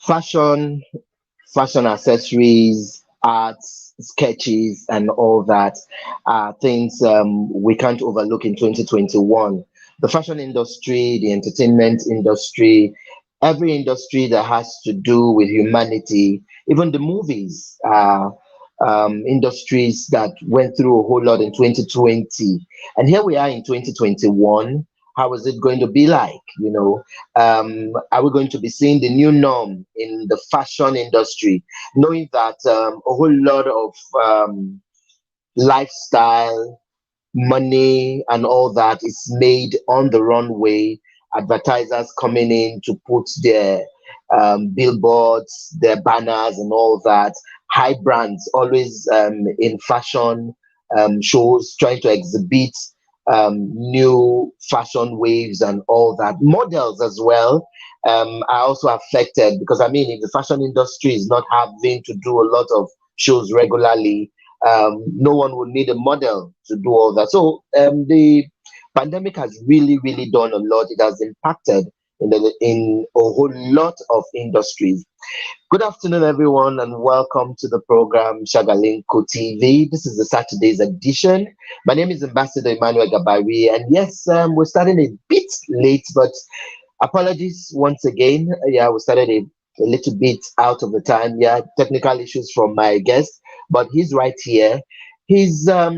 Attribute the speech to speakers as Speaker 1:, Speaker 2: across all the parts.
Speaker 1: fashion, fashion accessories, arts, sketches, and all that are things we can't overlook in 2021. The fashion industry, the entertainment industry, every industry that has to do with humanity, even the movies, industries that went through a whole lot in 2020. And here we are in 2021. How is it going to be like? Are we going to be seeing the new norm in the fashion industry, knowing that a whole lot of lifestyle, money, and all that is made on the runway? Advertisers coming in to put their billboards, their banners, and all that. High brands always in fashion shows trying to exhibit new fashion waves and all that. Models as well are also affected because I mean, if the fashion industry is not having to do a lot of shows regularly, no one would need a model to do all that. So the pandemic has really, really done a lot. It has impacted in a whole lot of industries. Good afternoon, everyone, and welcome to the program Shagalinko TV. This is the Saturday's edition. My name is Ambassador Emmanuel Gabari, and yes, we're starting a bit late, but apologies once again. Yeah, we started a little bit out of the time. Yeah, technical issues from my guest, but he's right here. He's a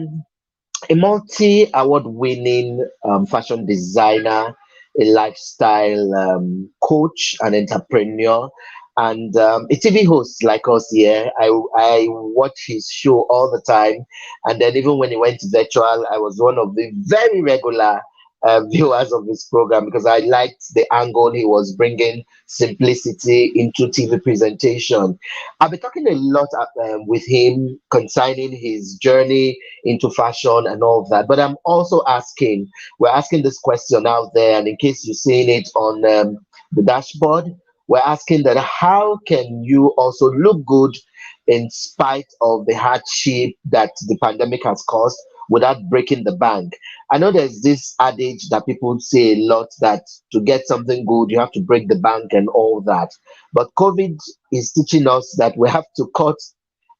Speaker 1: multi award winning fashion designer, a lifestyle coach, an entrepreneur, and a TV host like us here. I watch his show all the time. And then, even when he went virtual, I was one of the very regular viewers of his program because I liked the angle he was bringing simplicity into TV presentation. I'll be talking a lot with him concerning his journey into fashion and all of that. But we're asking this question out there, and in case you're seeing it on the dashboard, we're asking that how can you also look good in spite of the hardship that the pandemic has caused without breaking the bank? I know there's this adage that people say a lot that to get something good, you have to break the bank and all that. But COVID is teaching us that we have to cut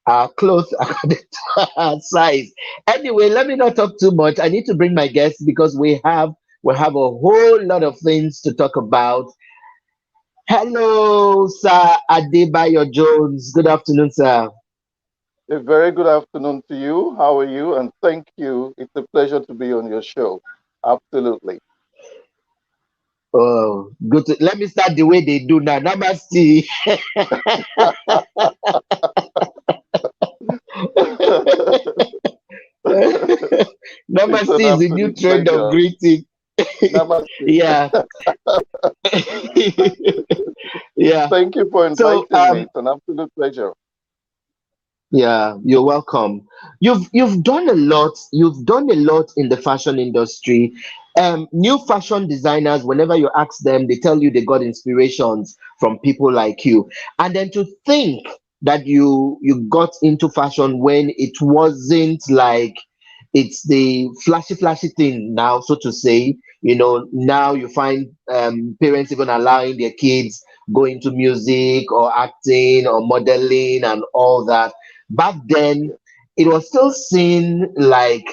Speaker 1: our clothes according to our size. Anyway, let me not talk too much. I need to bring my guests because we have a whole lot of things to talk about. Hello, Sir Adebayo Jones. Good afternoon, sir.
Speaker 2: A very good afternoon to you. How are you? And thank you. It's a pleasure to be on your show. Absolutely.
Speaker 1: Oh, good. Let me start the way they do now. Namaste.
Speaker 2: It's
Speaker 1: Namaste
Speaker 2: an
Speaker 1: is the new
Speaker 2: absolute
Speaker 1: trend of
Speaker 2: pleasure.
Speaker 1: greeting.
Speaker 2: Namaste.
Speaker 1: Yeah. Yeah.
Speaker 2: Thank you for
Speaker 1: So
Speaker 2: inviting me. It's an absolute pleasure.
Speaker 1: yeah, you're welcome. You've done a lot. You've done a lot in the fashion industry. New fashion designers, whenever you ask them, they tell you they got inspirations from people like you. And then to think that you got into fashion when it wasn't like it's the flashy flashy thing now, so to say. Now you find parents even allowing their kids go into music or acting or modeling and all that. Back then,
Speaker 2: Yeah.
Speaker 1: it was still seen like,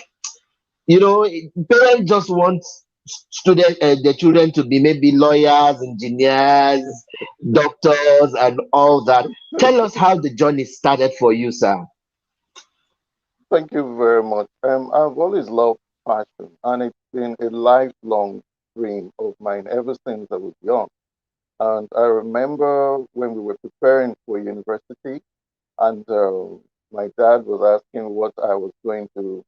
Speaker 1: parents just want their children to be maybe lawyers, engineers, doctors, and all that. Tell us how the journey started for you, sir.
Speaker 2: Thank you very much. I've always loved fashion, and it's been a lifelong dream of mine ever since I was young. And I remember when we were preparing for university, and my dad was asking what I was going to,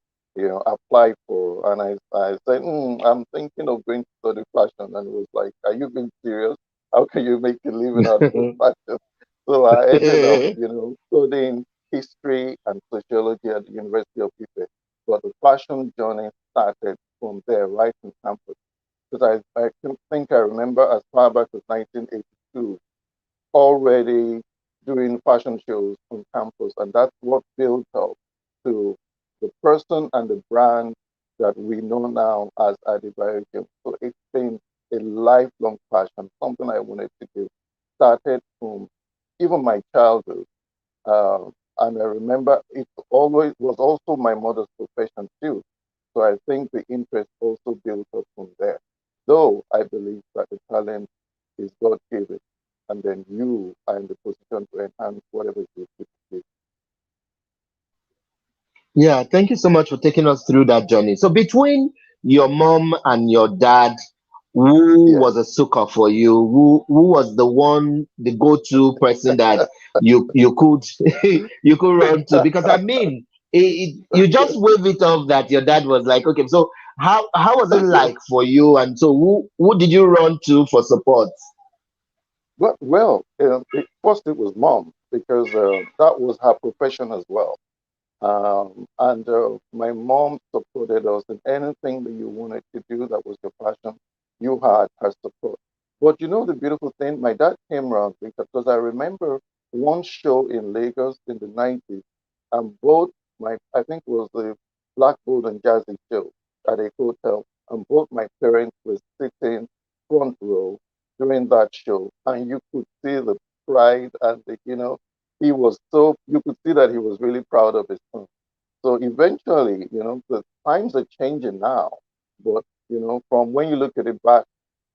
Speaker 2: apply for, and I said, I'm thinking of going to study fashion, and he was like, "Are you being serious? How can you make a living out of fashion?" So I ended up, studying history and sociology at the University of Ife. But the fashion journey started from there, right in campus. Because think I remember as far back as 1982 already doing fashion shows on campus, and that's what built up to the person and the brand that we know now as Adebayo. So it's been a lifelong passion, something I wanted to do. Started from even my childhood. And I remember it always was also my mother's profession too. So I think the interest also built up from there. Though I believe that the talent is God given, and then you are in the position to enhance whatever you do.
Speaker 1: Yeah, thank you so much for taking us through that journey. So between your mom and your dad, who
Speaker 2: Yeah.
Speaker 1: was a sucker for you? Who was the one, the go-to person that you could you could run to? Because I mean, you just wave it off that your dad was like, okay. So how was it like for you? And so who did you run to for support?
Speaker 2: First it was mom because that was her profession as well. And my mom supported us in anything that you wanted to do that was your passion. You had her support. But you know the beautiful thing, my dad came around because I remember one show in Lagos in the 90s, and both I think it was the Black Bull and Jazzy show at a hotel, and both my parents were sitting front row during that show, and you could see the pride and he was so you could see that he was really proud of his son. So eventually, the times are changing now, but from when you look at it back,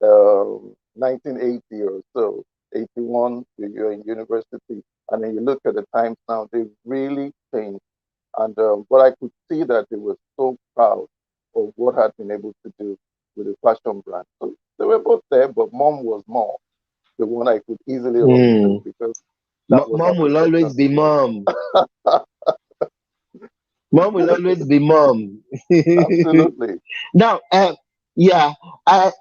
Speaker 2: 1980 or so, 81, you're in university, and then you look at the times now, they've really changed. And but I could see that they were so proud of what had been able to do with the fashion brand. So they were both there, but mom was more the one I could easily run to
Speaker 1: Hmm.
Speaker 2: because that was her
Speaker 1: Mom will
Speaker 2: profession
Speaker 1: always
Speaker 2: as
Speaker 1: be
Speaker 2: well.
Speaker 1: mom. Mom will always be mom.
Speaker 2: Absolutely.
Speaker 1: Now, yeah, I,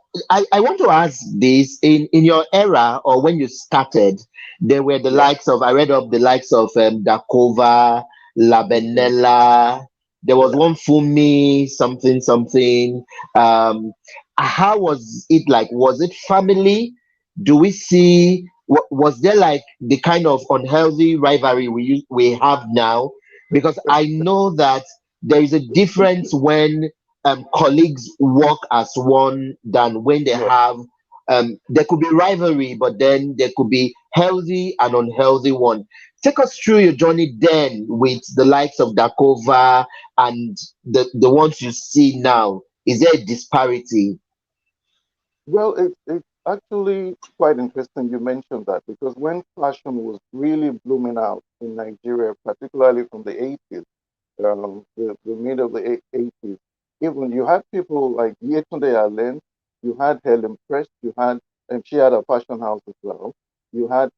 Speaker 1: I want to ask this in your era or when you started, there were the
Speaker 2: Yeah.
Speaker 1: likes of, I read of the likes of Dakova,
Speaker 2: Hmm.
Speaker 1: Labenella, there was
Speaker 2: Yeah.
Speaker 1: one Fumi, something, something. Um, how was it like? Was it family? Do we see, was there like the kind of unhealthy rivalry we have now? Because I know that there is a difference when colleagues work as one than when they
Speaker 2: Yeah.
Speaker 1: have there could be rivalry, but then there could be healthy and unhealthy one. Take us through your journey then with the likes of Dakova and the ones you see now. Is there a disparity?
Speaker 2: Well, it's actually quite interesting you mentioned that because when fashion was really blooming out in Nigeria, particularly from the 80s, the mid of the 80s, even you had people like Yetunde Allen, you had Helen Press, and she had a fashion house as well. You had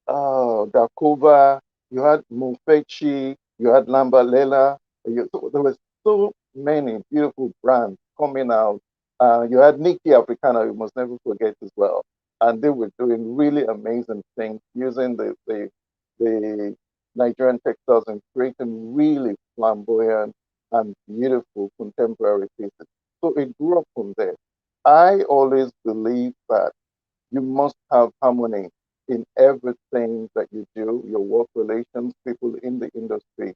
Speaker 2: Dakova, you had Mufechi, you had Lambalela. So there were so many beautiful brands coming out. You had Nikki Africana, you must never forget as well. And they were doing really amazing things using the Nigerian textiles and creating really flamboyant and beautiful contemporary pieces. So it grew up from there. I always believe that you must have harmony in everything that you do, your work relations, people in the industry.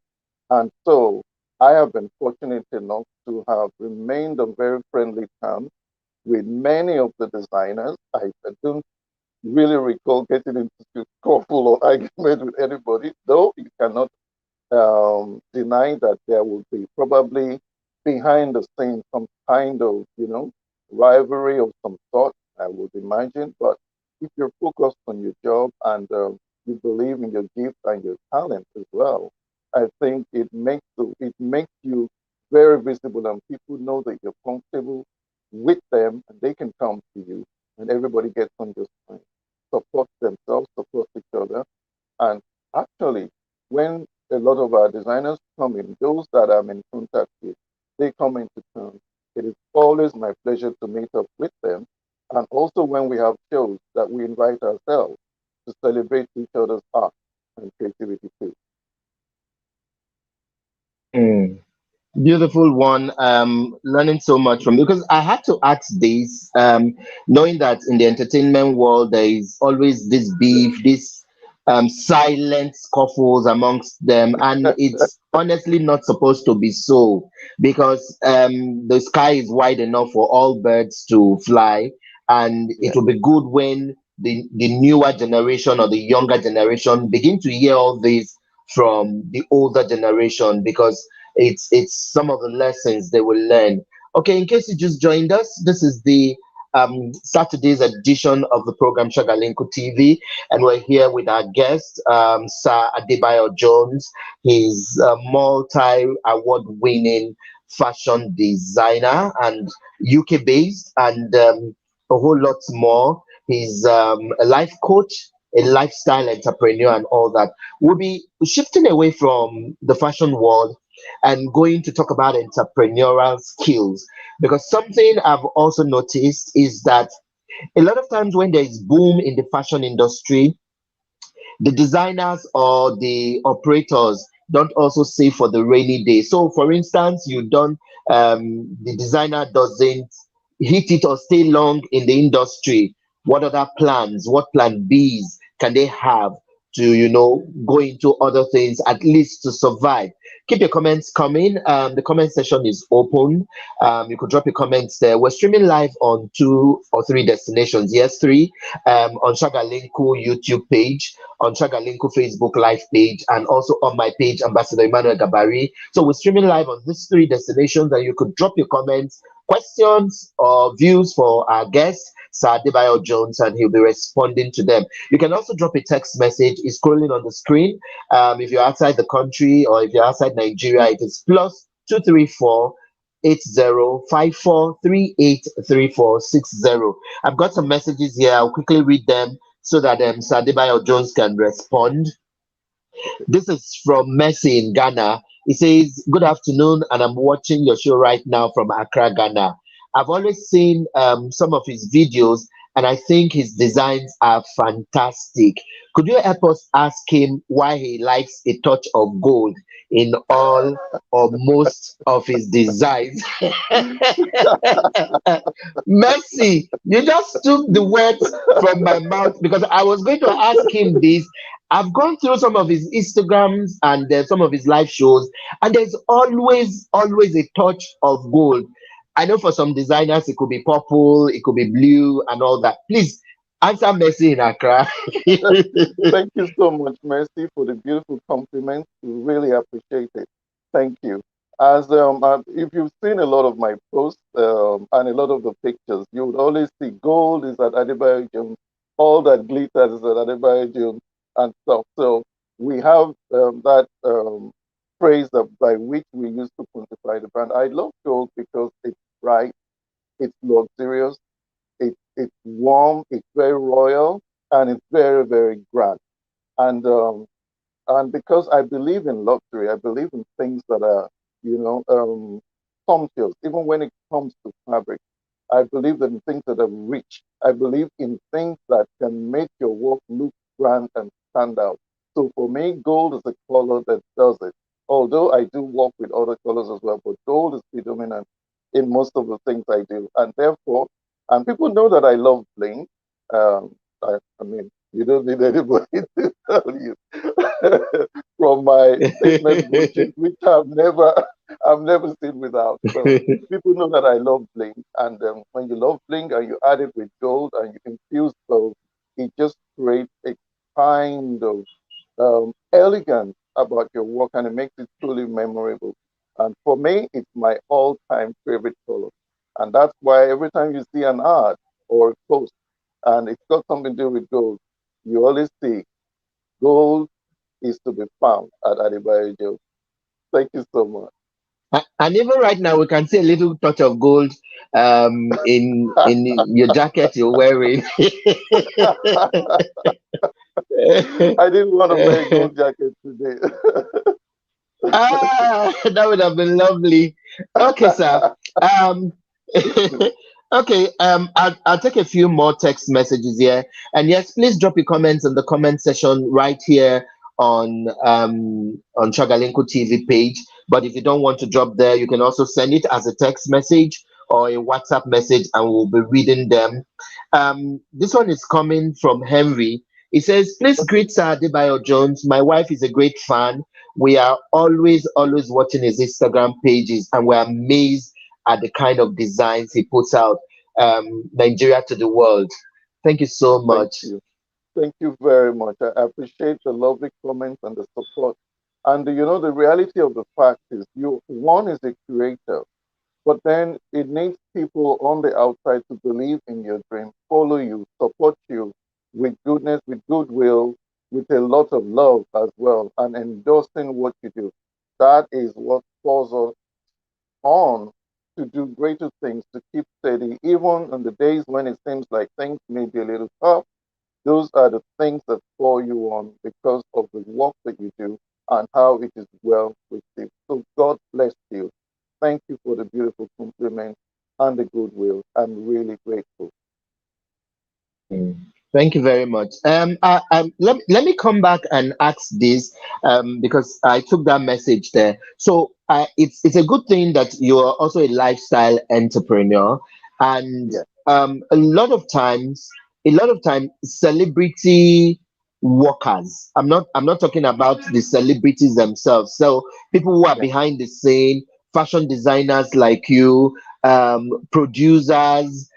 Speaker 2: And so I have been fortunate enough to have remained on very friendly terms with many of the designers. I don't really recall getting into a scuffle or argument with anybody, though you cannot deny that there will be probably behind the scenes some kind of, rivalry of some sort, I would imagine. But if you're focused on your job and you believe in your gift and your talent as well, I think it makes you very visible and people know that you're comfortable with them and they can come to you and everybody gets on just fine. Support themselves, support each other, and actually, when a lot of our designers come in, those that I'm in contact with, they come into town. It is always my pleasure to meet up with them. And also when we have shows that we invite ourselves to celebrate each other's art and creativity too.
Speaker 1: Hmm. Beautiful one. Learning so much from, because I had to ask this, knowing that in the entertainment world there is always this
Speaker 2: Yeah.
Speaker 1: beef, this silent scuffles amongst them, and it's honestly not supposed to be so, because the sky is wide enough for all birds to fly, and it
Speaker 2: Yeah.
Speaker 1: will be good when the newer generation or the younger generation begin to hear all this from the older generation, because it's some of the lessons they will learn. Okay, in case you just joined us, this is the Saturday's edition of the program Shagalinku TV, and we're here with our guest, Sir Adebayo Jones. He's a multi-award-winning fashion designer and UK based, and a whole lot more. He's a life coach, a lifestyle entrepreneur, and all that. We'll be shifting away from the fashion world and going to talk about entrepreneurial skills, because something I've also noticed is that a lot of times when there is boom in the fashion industry, the designers or the operators don't also save for the rainy day. So, for instance, the designer doesn't hit it or stay long in the industry. What other plans, what plan Bs can they have to, go into other things, at least to survive? Keep your comments coming. The comment section is open. You could drop your comments there. We're streaming live on 2 or 3 destinations. Yes, 3. On Shagalinku YouTube page, on Chagalinku Facebook live page, and also on my page, Ambassador Emmanuel Gabari. So we're streaming live on these 3 destinations, and you could drop your comments, questions, or views for our guest, Sir Adebayo Jones, and he'll be responding to them. You can also drop a text message. It's scrolling on the screen. If you're outside the country or if you're outside Nigeria, it is +234 8054383460. I've got some messages here. I'll quickly read them so that Sadebayo Jones can respond. This is from Messi in Ghana. He says, "Good afternoon, and I'm watching your show right now from Accra, Ghana. I've always seen some of his videos, and I think his designs are fantastic. Could you help us ask him why he likes a touch of gold in all or most of his designs?" Mercy, you just took the words from my mouth, because I was going to ask him this. I've gone through some of his Instagrams and some of his live shows, and there's always a touch of gold. I know for some designers it could be purple, it could be blue, and all that. Please answer Mercy in Accra.
Speaker 2: Thank you so much, Mercy, for the beautiful compliment. We really appreciate it. Thank you. As if you've seen a lot of my posts and a lot of the pictures, you would always see gold is at Adebayo Jones, all that glitters is at Adebayo Jones, and stuff. So we have that phrase that, by which we use to quantify the brand. I love gold because it's bright, it's luxurious, it's warm, it's very royal, and it's very, very grand. And because I believe in luxury, I believe in things that are, sumptuous. Even when it comes to fabric, I believe in things that are rich. I believe in things that can make your work look grand and stand out. So for me, gold is a color that does it. Although I do work with other colors as well, but gold is predominant in most of the things I do, and therefore, and people know that I love bling. I mean, you don't need anybody to tell you from my signet brooches, which I've never seen without. So people know that I love bling, and when you love bling and you add it with gold and you infuse both, it just creates a kind of elegance about your work, and it makes it truly memorable. And for me, it's my all-time favorite color, and that's why every time you see an ad or a post and it's got something to do with gold, you always see gold is to be found at Adebayo Joe. Thank you so much.
Speaker 1: And even right now, we can see a little touch of gold in your jacket you're wearing.
Speaker 2: I didn't want to wear a gold jacket today.
Speaker 1: That would have been lovely. Okay, sir. Um, okay. I'll take a few more text messages here, and yes, please drop your comments in the comment section right here on Chagalinku TV page. But if you don't want to drop there, you can also send it as a text message or a WhatsApp message, and we'll be reading them. This one is coming from Henry. He says, "Please greet Sir Adebayo Jones. My wife is a great fan. We are always watching his Instagram pages, and we're amazed at the kind of designs he puts out. Nigeria to the world." Thank you so
Speaker 2: Thank
Speaker 1: much.
Speaker 2: you. Thank you very much. I appreciate the lovely comments and the support. And the reality of the fact is, one is a creator, but then it needs people on the outside to believe in your dream, follow you, support you with goodness, with goodwill, with a lot of love as well, and endorsing what you do. That is what spurs us on to do greater things, to keep steady, even on the days when it seems like things may be a little tough. Those are the things that spur you on because of the work that you do and how it is well received. So God bless you. Thank you for the beautiful compliment and the goodwill. I'm really grateful.
Speaker 1: Mm. Thank you very much. Let me come back and ask this, because I took that message there. So it's a good thing that you are also a lifestyle entrepreneur, and
Speaker 2: Yeah,
Speaker 1: a lot of time, celebrity workers. I'm not talking about the celebrities themselves. So people who are
Speaker 2: yeah,
Speaker 1: behind the scene, fashion designers like you, producers,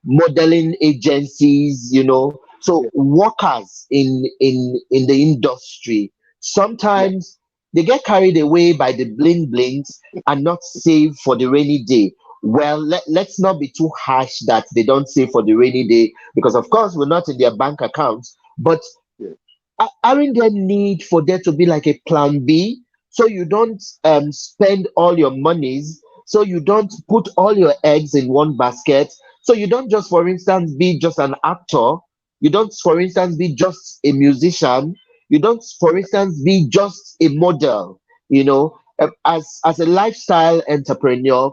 Speaker 1: modeling agencies, so
Speaker 2: yeah,
Speaker 1: workers in the industry,
Speaker 2: yeah,
Speaker 1: sometimes they get carried away by the bling blings and not save for the rainy day. Well, let's not be too harsh that they don't save for the rainy day, because of course we're not in their bank accounts, but
Speaker 2: yeah,
Speaker 1: aren't there need for there to be like a plan B, so you don't spend all your monies, so you don't put all your eggs in one basket, so you don't just, for instance, be just an actor, you don't, for instance, be just a musician, you don't, for
Speaker 2: yeah.
Speaker 1: instance, be just a model, as a lifestyle entrepreneur.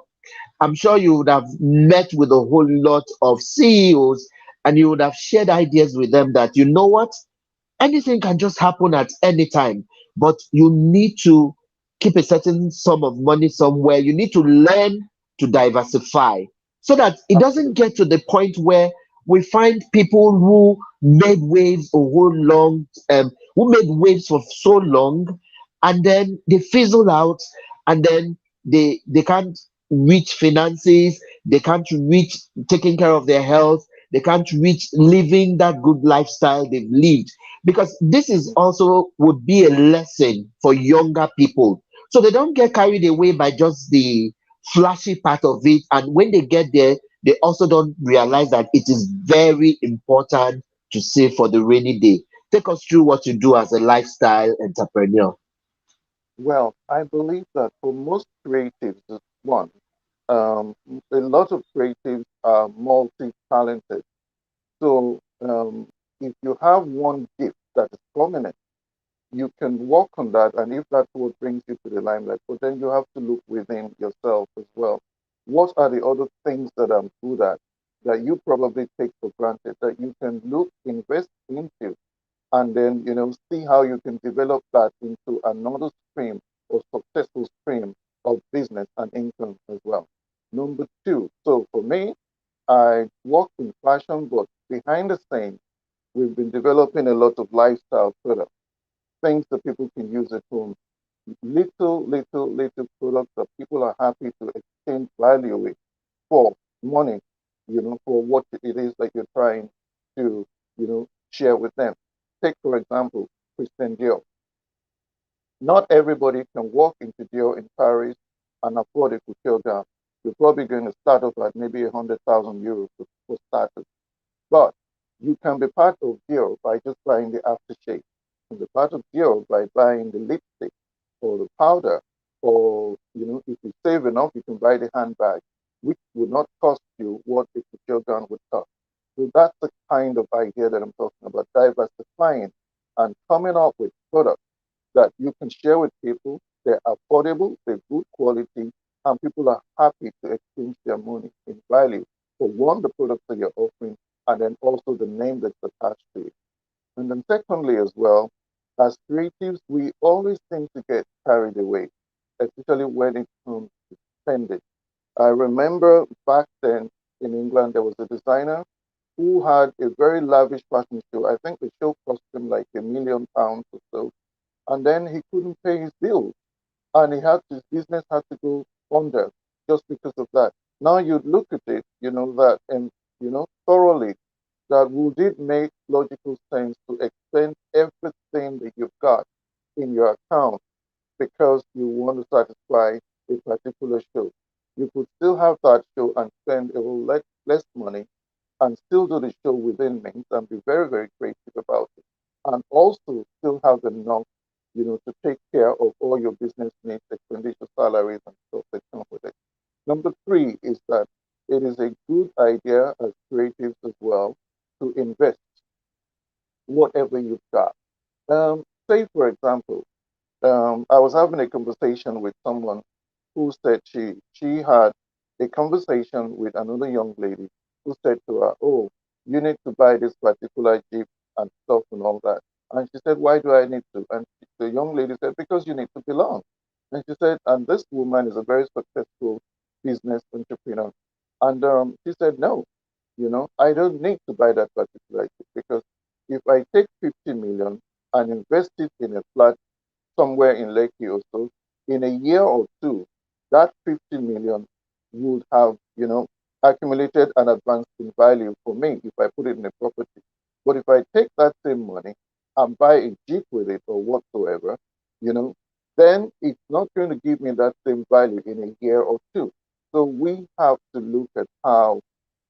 Speaker 1: I'm sure you would have met with a whole lot of CEOs, and you would have shared ideas with them that, you know what, anything can just happen at any time, but you need to keep a certain sum of money somewhere. You need to learn to diversify, so that it doesn't
Speaker 2: Absolutely.
Speaker 1: get to the point where we find people who made waves for so long, and then they fizzle out, and then they can't reach finances, they can't reach taking care of their health, they can't reach living that good lifestyle they've lived, because this is
Speaker 2: Mm.
Speaker 1: also would be a lesson for younger people, so they don't get carried away by just the flashy part of it, and when they get there, they also don't realize that it is very important to save for the rainy day. Take us through what you do as a lifestyle entrepreneur.
Speaker 2: Well, I believe that for most creatives, one, a lot of creatives are multi-talented. So if you have one gift that is prominent, you can work on that. And if that's what brings you to the limelight, but then you have to look within yourself as well. What are the other things that I'm good at that you probably take for granted that you can look, invest into, and then see how you can develop that into another stream or successful stream of business and income as well. Number two, so for me, I work in fashion, but behind the scenes, we've been developing a lot of lifestyle products, things that people can use at home. Little products that people are happy to exchange value with for money, for what it is that you're trying to, share with them. Take, for example, Christian Dior. Not everybody can walk into Dior in Paris and afford a couture gown. You're probably going to start off at maybe 100,000 euros for starters. But you can be part of Dior by just buying the aftershave. You can be part of Dior by buying the lipstick or the powder. Or, if you save enough, you can buy the handbag, which would not cost you what a couture gown would cost. So that's the kind of idea that I'm talking about, diversifying and coming up with products that you can share with people. They're affordable, they're good quality, and people are happy to exchange their money in value for one, the products that you're offering, and then also the name that's attached to it. And then, secondly, as well, as creatives, we always seem to get carried away, especially when it comes to spending. I remember back then in England, there was a designer who had a very lavish fashion show. I think the show cost him like £1 million or so. And then he couldn't pay his bills, and his business had to go under just because of that. Now you look at it, that and thoroughly. that would it make logical sense to expend everything that you've got in your account because you want to satisfy a particular show? You could still have that show and spend a little less money and still do the show within means and be very, very creative about it. And also still have enough, to take care of all your business needs, expenditure, salaries, and stuff that come with it. Number three is that it is a good idea as creatives as well to invest whatever you've got. Say, for example, I was having a conversation with someone who said she had a conversation with another young lady who said to her, "Oh, you need to buy this particular Jeep and stuff and all that." And she said, "Why do I need to?" And the young lady said, "Because you need to belong." And she said, and this woman is a very successful business entrepreneur. And she said, "No, I don't need to buy that particular Jeep because if I take 50 million and invest it in a flat somewhere in Lekki or so, in a year or two, that 50 million would have, accumulated and advanced in value for me if I put it in a property. But if I take that same money and buy a Jeep with it or whatsoever, you know, then it's not going to give me that same value in a year or two. So we have to look at how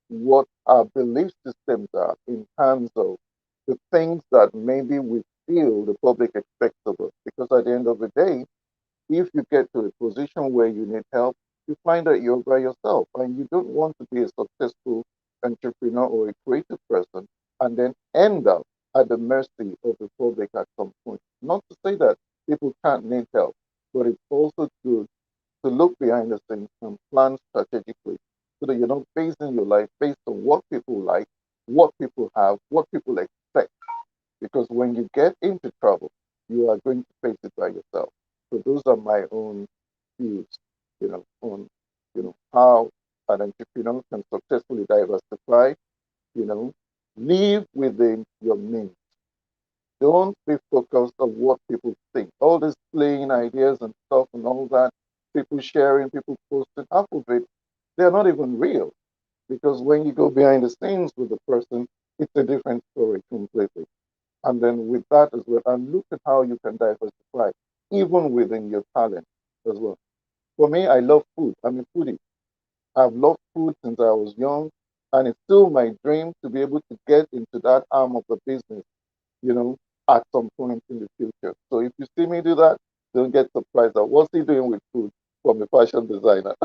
Speaker 2: what our belief systems are in terms of the things that maybe we feel the public expects of us. Because at the end of the day, if you get to a position where you need help, you find that you're by yourself and you don't want to be a successful entrepreneur or a creative person and then end up at the mercy of the public at some point. Not to say that people can't need help, but it's also good to look behind the scenes and plan strategically so that you're not basing your life based on what people like, what people have, what people expect. Because when you get into trouble, you are going to face it by yourself. So those are my own views, on how an entrepreneur can successfully diversify, you know, live within your means. Don't be focused on what people think. All these playing ideas and stuff and all that, people sharing, people posting, half of it, they're not even real. Because when you go behind the scenes with the person, it's a different story completely. And then with that as well, and look at how you can diversify, even within your talent as well. For me, I love food. I'm a foodie. I've loved food since I was young, and it's still my dream to be able to get into that arm of the business, you know, at some point in the future. So if you see me do that, don't get surprised at what's he doing with food from a fashion designer.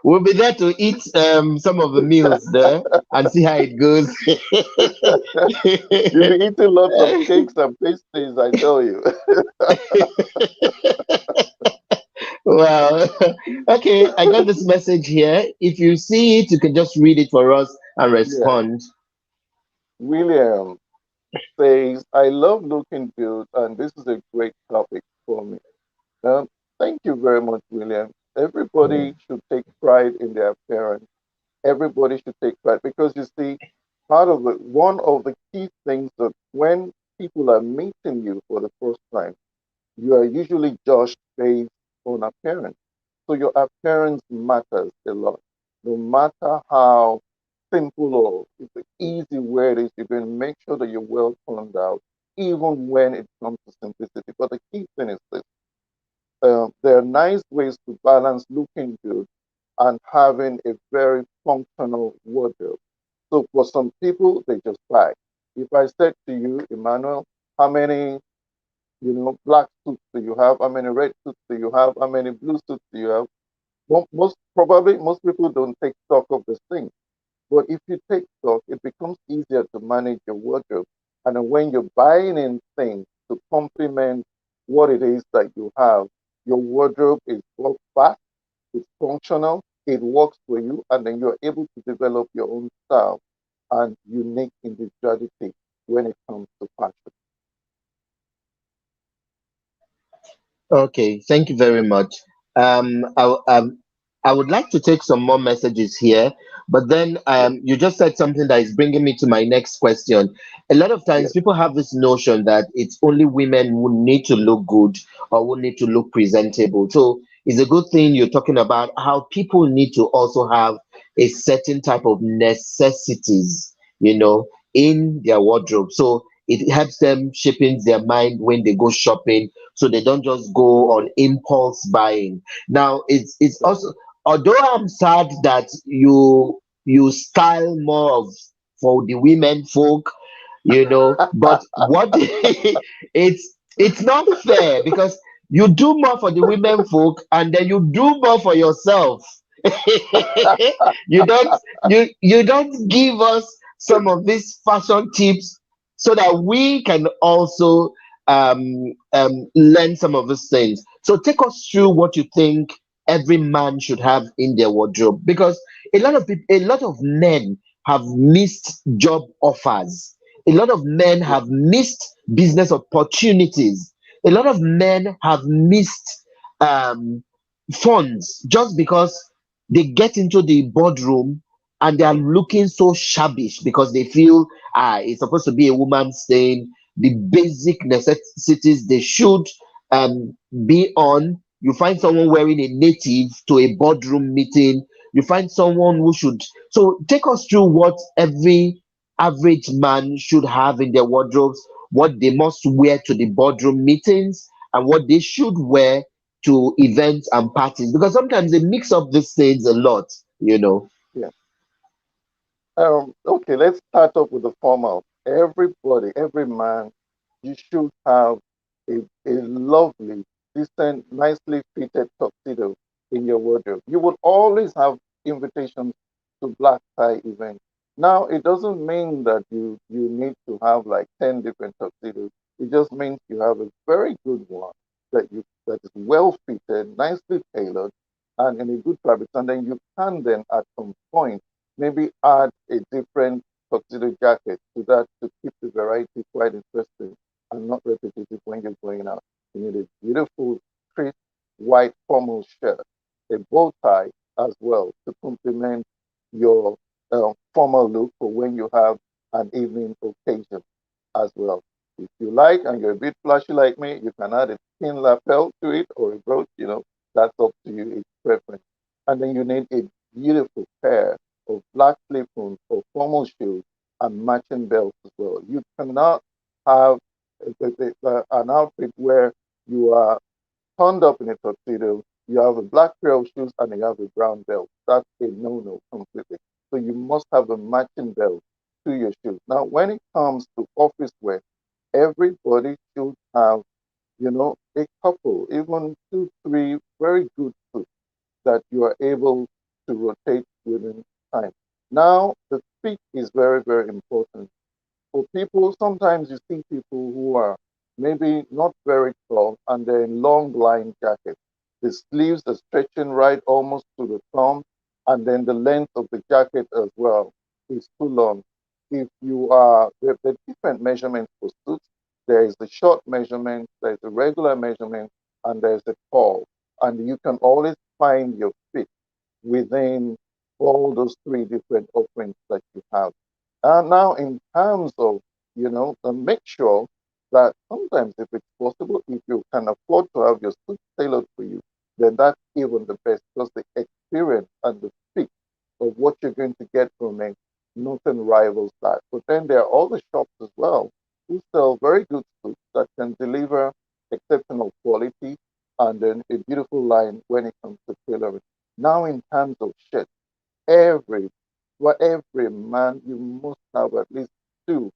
Speaker 1: We'll be there to eat some of the meals there and see how it goes.
Speaker 2: You'll be eating lots of cakes and pastries, I tell you.
Speaker 1: Well, okay, I got this message here. If you see it, you can just read it for us and
Speaker 2: Yeah.
Speaker 1: respond.
Speaker 2: William says, I love looking good, and this is a great topic for me. Um, Thank you very much, William. Everybody should take pride in their appearance. Everybody should take pride because you see, one of the key things that when people are meeting you for the first time, you are usually judged based on appearance. So your appearance matters a lot. No matter how simple or if the easy way it is, you're going to make sure that you're well planned out, even when it comes to simplicity. But the key thing is this. There are nice ways to balance looking good and having a very functional wardrobe. So for some people, they just buy. If I said to you, Emmanuel, how many black suits do you have? How many red suits do you have? How many blue suits do you have? Most people don't take stock of this thing. But if you take stock, it becomes easier to manage your wardrobe. And then when you're buying in things to complement what it is that you have, your wardrobe is both fast, it's functional, it works for you, and then you're able to develop your own style and unique individuality when it comes to fashion.
Speaker 1: Okay, thank you very much. I would like to take some more messages here, but then
Speaker 2: Yes,
Speaker 1: you just said something that is bringing me to my next question. A lot of times
Speaker 2: yes,
Speaker 1: people have this notion that it's only women who need to look good or who need to look presentable. So it's a good thing you're talking about how people need to also have a certain type of necessities, in their wardrobe. So it helps them shaping their mind when they go shopping, so they don't just go on impulse buying. Now it's
Speaker 2: Right.
Speaker 1: also, although I'm sad that you style more of for the women folk, but what it's not fair, because you do more for the women folk and then you do more for yourself. You don't give us some of these fashion tips so that we can also learn some of these things. So take us through what you think every man should have in their wardrobe, because a lot of men have missed job offers. A lot of men
Speaker 2: Yeah.
Speaker 1: have missed business opportunities. A lot of men have missed um, funds just because they get into the boardroom and they are looking so shabbish because they feel it's supposed to be a woman's thing. The basic necessities they should be on. You find someone wearing a native to a boardroom meeting. You find someone who should. So take us through what every average man should have in their wardrobes, what they must wear to the boardroom meetings, and what they should wear to events and parties, because sometimes they mix up these things a lot.
Speaker 2: Yeah. Okay, let's start off with the formal. Everybody, every man, you should have a lovely, decent, nicely fitted tuxedo in your wardrobe. You will always have invitations to black tie events. Now, it doesn't mean that you need to have like 10 different tuxedos. It just means you have a very good one that is well fitted, nicely tailored, and in a good fabric. And then you can then at some point maybe add a different tuxedo jacket to that to keep the variety quite interesting and not repetitive when you're going out. You need a beautiful, crisp, white formal shirt, a bow tie as well to complement your formal look for when you have an evening occasion as well. If you like and you're a bit flashy like me, you can add a pin lapel to it or a brooch, that's up to you, it's preference. And then you need a beautiful pair of black slip-ons or formal shoes and matching belts as well. You cannot have an outfit where you are turned up in a tuxedo, you have a black pair of shoes and you have a brown belt. That's a no-no completely. So you must have a matching belt to your shoes. Now, when it comes to office wear, everybody should have, a couple, even two, three very good suits that you are able to rotate within time. Now, the fit is very, very important. For people, sometimes you see people who are maybe not very tall and they're in long line jackets. The sleeves are stretching right almost to the thumb, and then the length of the jacket as well is too long. If you are, there are different measurements for suits. There is the short measurement, there's a regular measurement, and there's a tall. And you can always find your fit within all those three different offerings that you have. And now, in terms of, make sure that sometimes, if it's possible, if you can afford to have your suit tailored for you, then that's even the best because the experience and the fit of what you're going to get from it, nothing rivals that. But then there are all the shops as well who sell very good suits that can deliver exceptional quality and then a beautiful line when it comes to tailoring. Now, in terms of shirts, every every man you must have at least two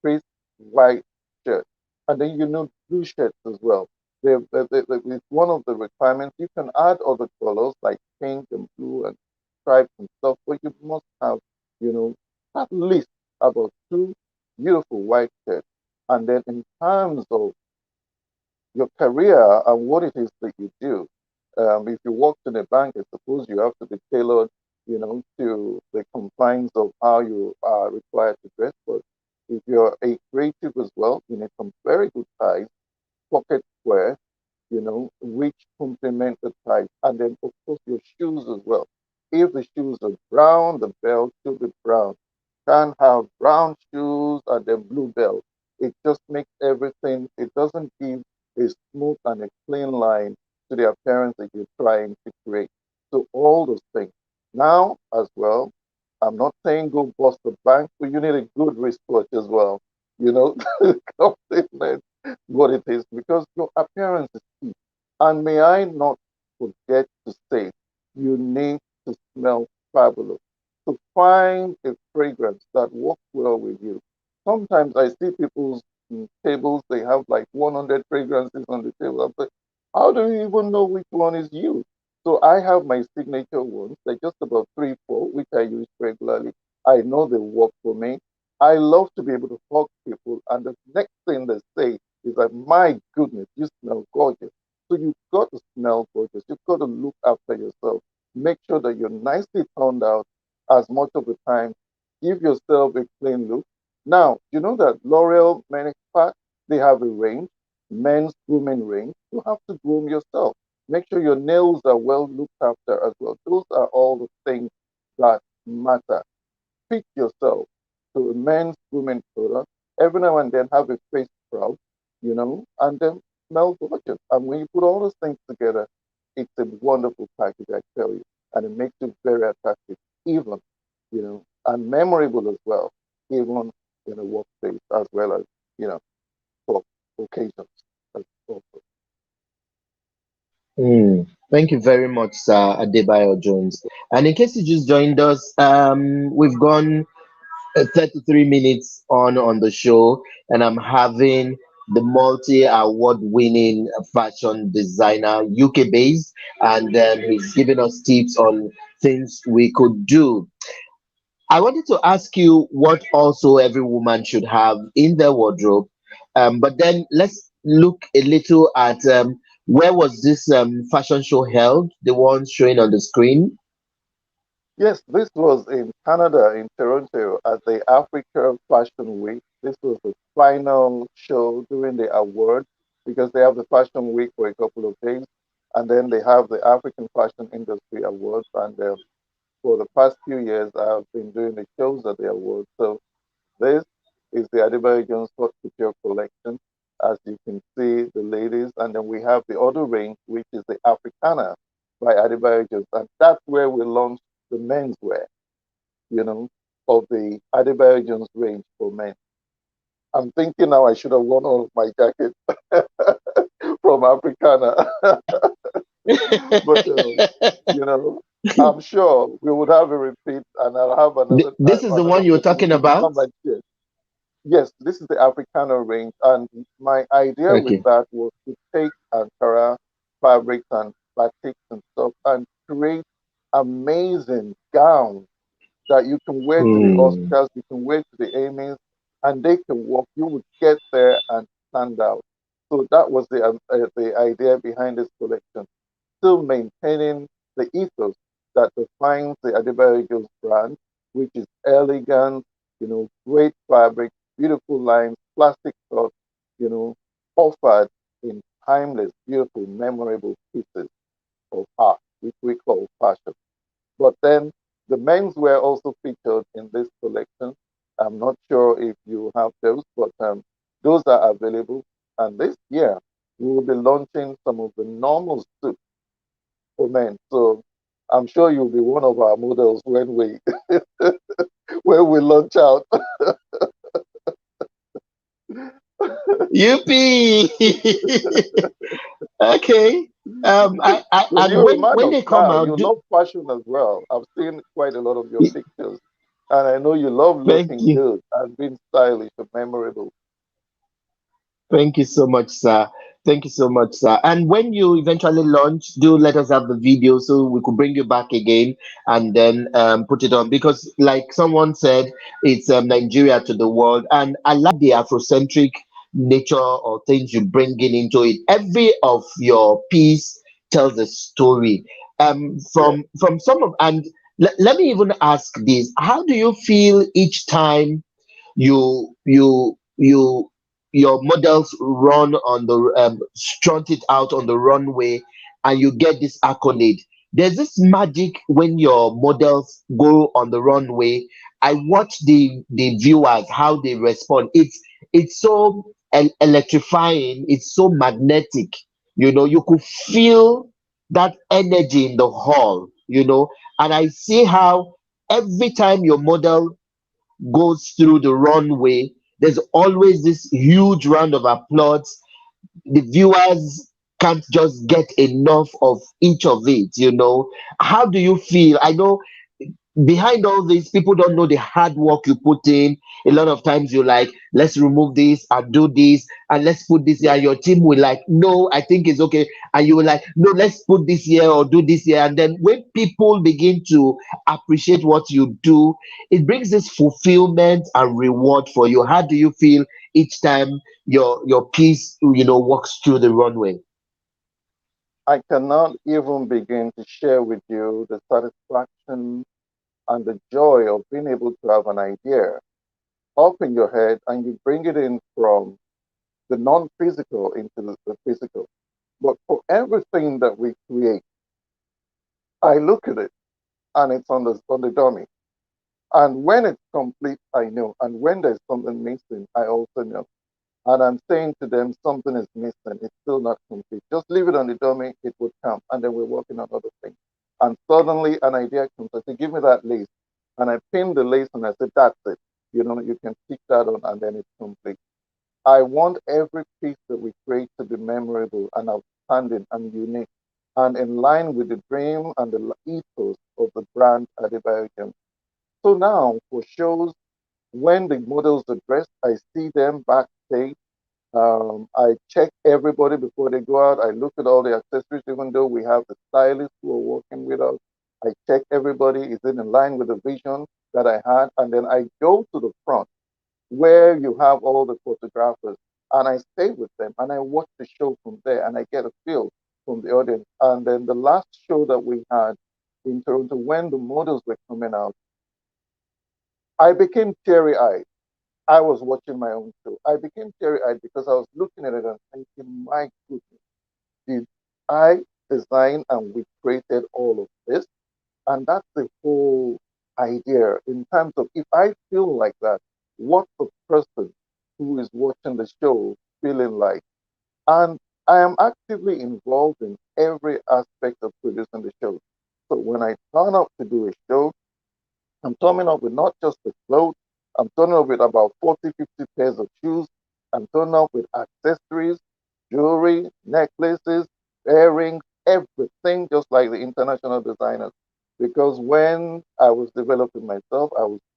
Speaker 2: crisp white shirts, and then blue shirts as well. It's one of the requirements. You can add other colors like pink and blue and stripes and stuff, but you must have you know at least about two beautiful white shirts. And then in terms of your career and what it is that you do. If you work in a bank, I suppose you have to be tailored, to the confines of how you are required to dress. But if you're a creative as well, you need some very good ties, pocket square, which complement the type. And then, of course, your shoes as well. If the shoes are brown, the belt should be brown. Can't have brown shoes and then blue belt. It just makes everything, it doesn't give a smooth and a clean line to the appearance that you're trying to create. So all those things. Now, as well, I'm not saying go bust the bank, but you need a good research as well. You know, compliment what it is because your appearance is key. And may I not forget to say, you need to smell fabulous. To find a fragrance that works well with you. Sometimes I see people's tables, they have like 100 fragrances on the table. I'm like, how do you even know which one is you? So I have my signature ones, like just about three, four, which I use regularly. I know they work for me. I love to be able to hug people, and the next thing they say is like, "My goodness, you smell gorgeous." So you've got to smell gorgeous. You've got to look after yourself. Make sure that you're nicely turned out as much of the time. Give yourself a clean look. Now, you know that L'Oreal Men Expert, they have a range, men's grooming range. You have to groom yourself. Make sure your nails are well looked after as well. Those are all the things that matter. Treat yourself to a men's grooming product. Every now and then have a face scrub, and then smell gorgeous. And when you put all those things together, it's a wonderful package, I tell you. And it makes you very attractive, even, and memorable as well, even in a workplace as well as, you know, for occasions as also.
Speaker 1: Mm. Thank you very much, Sir Adebayo Jones. And in case you just joined us, we've gone 33 minutes on the show, and I'm having the multi-award winning fashion designer, UK based, and he's giving us tips on things we could do. I wanted to ask you what also every woman should have in their wardrobe, but then let's look a little at where was this fashion show held, the one showing on the screen.
Speaker 2: Yes, this was in Canada, in Toronto, at the Africa Fashion Week. This was the final show during the award because they have the Fashion Week for a couple of days, and then they have the African Fashion Industry Awards. And for the past few years, I've been doing the shows at the awards. So this is the Adebayo Jones Hot Couture collection. As you can see, the ladies, and then we have the other range, which is the Africana by Adebayo Jones, and that's where we launched the menswear, you know, of the Adebayo Jones range for men. I'm thinking now I should have worn all of my jackets from Africana, but you know, I'm sure we would have a repeat, and I'll have another time,
Speaker 1: This is the
Speaker 2: another
Speaker 1: one you're talking
Speaker 2: opportunity to
Speaker 1: about.
Speaker 2: come and share. Yes, this is the Africana range, and my idea with
Speaker 1: Okay.
Speaker 2: that was to take Ankara fabrics and batiks and stuff and create amazing gowns that you can wear to the
Speaker 1: Hmm.
Speaker 2: Oscars, you can wear to the Emmys, and they can walk. You would get there and stand out. So that was the idea behind this collection, still maintaining the ethos that defines the Adebayo Jones brand, which is elegant, great fabric, beautiful lines, plastic cuts, offered in timeless, beautiful, memorable pieces of art, which we call fashion. But then the menswear also featured in this collection. I'm not sure if you have those, but those are available. And this year, we will be launching some of the normal suits for men. So I'm sure you'll be one of our models when we when we launch out.
Speaker 1: Yuppie. Okay.
Speaker 2: Because
Speaker 1: And
Speaker 2: you're a man
Speaker 1: when
Speaker 2: of
Speaker 1: they come
Speaker 2: style.
Speaker 1: out,
Speaker 2: You
Speaker 1: do
Speaker 2: love fashion as well. I've seen quite a lot of your pictures. And I know you love
Speaker 1: thank
Speaker 2: looking
Speaker 1: you.
Speaker 2: good and being stylish and memorable.
Speaker 1: Thank you so much, sir. Thank you so much, sir. And when you eventually launch, do let us have the video so we could bring you back again and then put it on. Because, like someone said, it's Nigeria to the world. And I like the Afrocentric nature or things you bring in into it. Every of your piece tells a story.
Speaker 2: Yeah.
Speaker 1: From some of, and let me even ask this: how do you feel each time you your models run on the strut it out on the runway and you get this accolade? There's this magic when your models go on the runway. I watch the viewers how they respond. It's so electrifying, it's so magnetic. You know, you could feel that energy in the hall and I see how every time your model goes through the runway, there's always this huge round of applause. The viewers can't just get enough of each of it. How do you feel? I know behind all this, people don't know the hard work you put in. A lot of times you're like, let's remove this and do this and let's put this here. And your team will like, no, I think it's okay. And you will like, no, let's put this here or do this here. And then when people begin to appreciate what you do, it brings this fulfillment and reward for you. How do you feel each time your piece, walks through the runway?
Speaker 2: I cannot even begin to share with you the satisfaction and the joy of being able to have an idea up in your head and you bring it in from the non-physical into the physical. But for everything that we create, I look at it and it's on the dummy. And when it's complete, I know. And when there's something missing, I also know. And I'm saying to them, something is missing. It's still not complete. Just leave it on the dummy, it would come. And then we're working on other things. And suddenly an idea comes. I say, give me that lace. And I pin the lace and I say, that's it. You can stick that on and then it's complete. I want every piece that we create to be memorable and outstanding and unique and in line with the dream and the ethos of the brand Adebayo. So now for shows, when the models are dressed, I see them backstage. I check everybody before they go out. I look at all the accessories, even though we have the stylists who are working with us. I check everybody, is it in line with the vision that I had? And then I go to the front where you have all the photographers and I stay with them and I watch the show from there and I get a feel from the audience. And then the last show that we had in Toronto, when the models were coming out, I became teary eyed. I was watching my own show. I became teary eyed because I was looking at it and thinking, my goodness, did I design and we created all of this? And that's the whole idea in terms of if I feel like that, what's the person who is watching the show feeling like? And I am actively involved in every aspect of producing the show. So when I turn up to do a show, I'm coming up with not just the clothes, I'm turning up with about 40, 50 pairs of shoes. I'm turning up with accessories, jewelry, necklaces, earrings, everything, just like the international designers. Because when I was developing myself,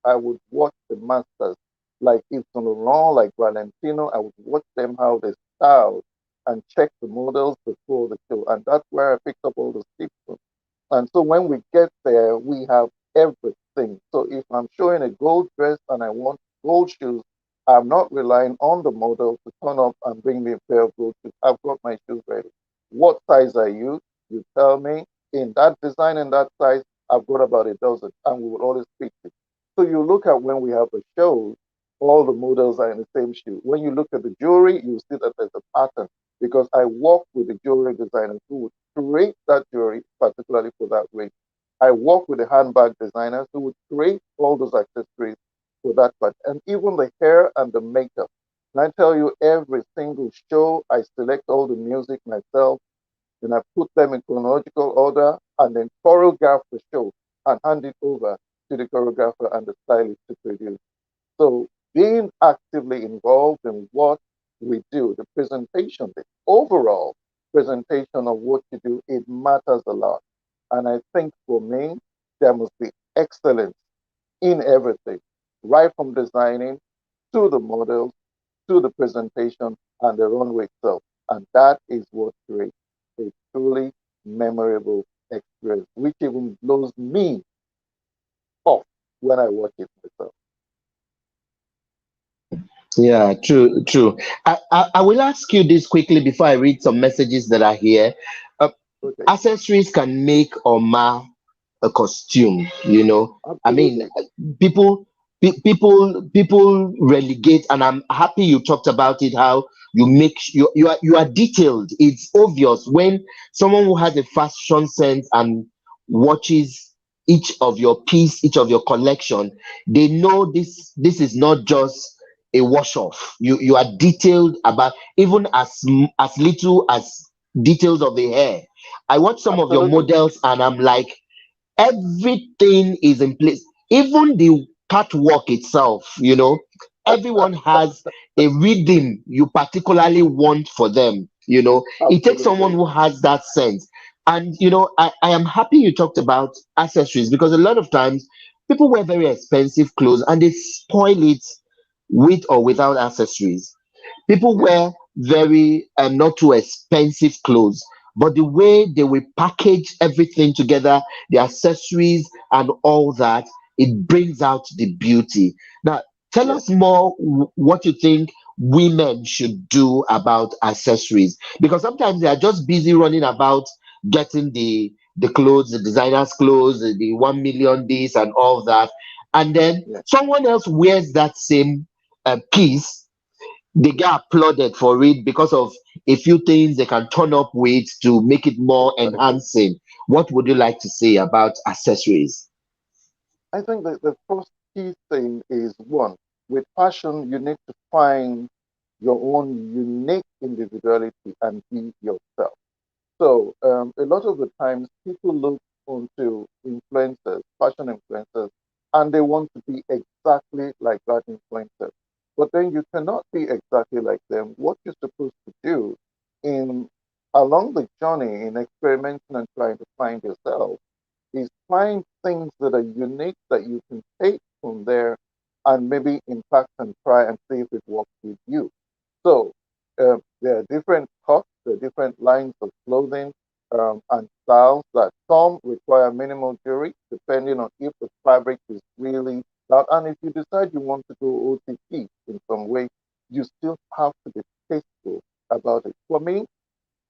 Speaker 2: I would watch the masters like Yves Saint Laurent, like Valentino. I would watch them how they style and check the models before the show. And that's where I picked up all the tips from. And so when we get there, we have everything. So if I'm showing a gold dress and I want gold shoes, I'm not relying on the model to turn up and bring me a pair of gold shoes. I've got my shoes ready. What size are you? You tell me. In that design and that size, I've got about a dozen, and we will always pick it. So you look at when we have the shows, all the models are in the same shoe. When you look at the jewelry, you see that there's a pattern because I work with the jewelry designers who would create that jewelry particularly for that range. I work with the handbag designers who would create all those accessories for that part, and even the hair and the makeup. And I tell you, every single show, I select all the music myself, and I put them in chronological order, and then choreograph the show and hand it over to the choreographer and the stylist to produce. So being actively involved in what we do, the presentation, the overall presentation of what you do, it matters a lot. And I think for me, there must be excellence in everything, right from designing to the models, to the presentation and the runway itself. And that is what creates a truly memorable experience, which even blows me off when I watch it myself.
Speaker 1: Yeah, true, true. I will ask you this quickly before I read some messages that are here. Uh,
Speaker 2: Okay,
Speaker 1: Accessories can make or mar a costume. I mean,
Speaker 2: absolutely.
Speaker 1: people relegate, and I'm happy you talked about it, how you are detailed. It's obvious when someone who has a fashion sense and watches each of your collection, they know this is not just a wash off. You are detailed about, even as little as details of the hair. I watch some of your
Speaker 2: Absolutely.
Speaker 1: models and I'm like, everything is in place, even the catwalk itself, everyone has a rhythm you particularly want for them. It takes someone
Speaker 2: Absolutely.
Speaker 1: who has that sense. And I am happy you talked about accessories, because a lot of times people wear very expensive clothes and they spoil it with or without accessories. People
Speaker 2: Yes,
Speaker 1: wear very not too expensive clothes, but the way they will package everything together, the accessories and all that, it brings out the beauty. Now, tell
Speaker 2: yes.
Speaker 1: us more what you think women should do about accessories, because sometimes they are just busy running about getting the clothes, the designers clothes, the 1 million this and all that, and then
Speaker 2: Yes.
Speaker 1: someone else wears that same piece. They get applauded for it because of a few things they can turn up with to make it more
Speaker 2: Exactly.
Speaker 1: enhancing. What would you like to say about accessories?
Speaker 2: I think that the first key thing is one, with fashion, you need to find your own unique individuality and be yourself. So, a lot of the times people look onto influencers, fashion influencers, and they want to be exactly like that influencer. But then you cannot be exactly like them. What you're supposed to do in along the journey in experimenting and trying to find yourself is find things that are unique that you can take from there and maybe impact and try and see if it works with you. So there are different cuts, there are different lines of clothing and styles that some require minimal jewelry, depending on if the fabric is really loud. And if you decide you want to go OTT in some way, you still have to be tasteful about it. For me,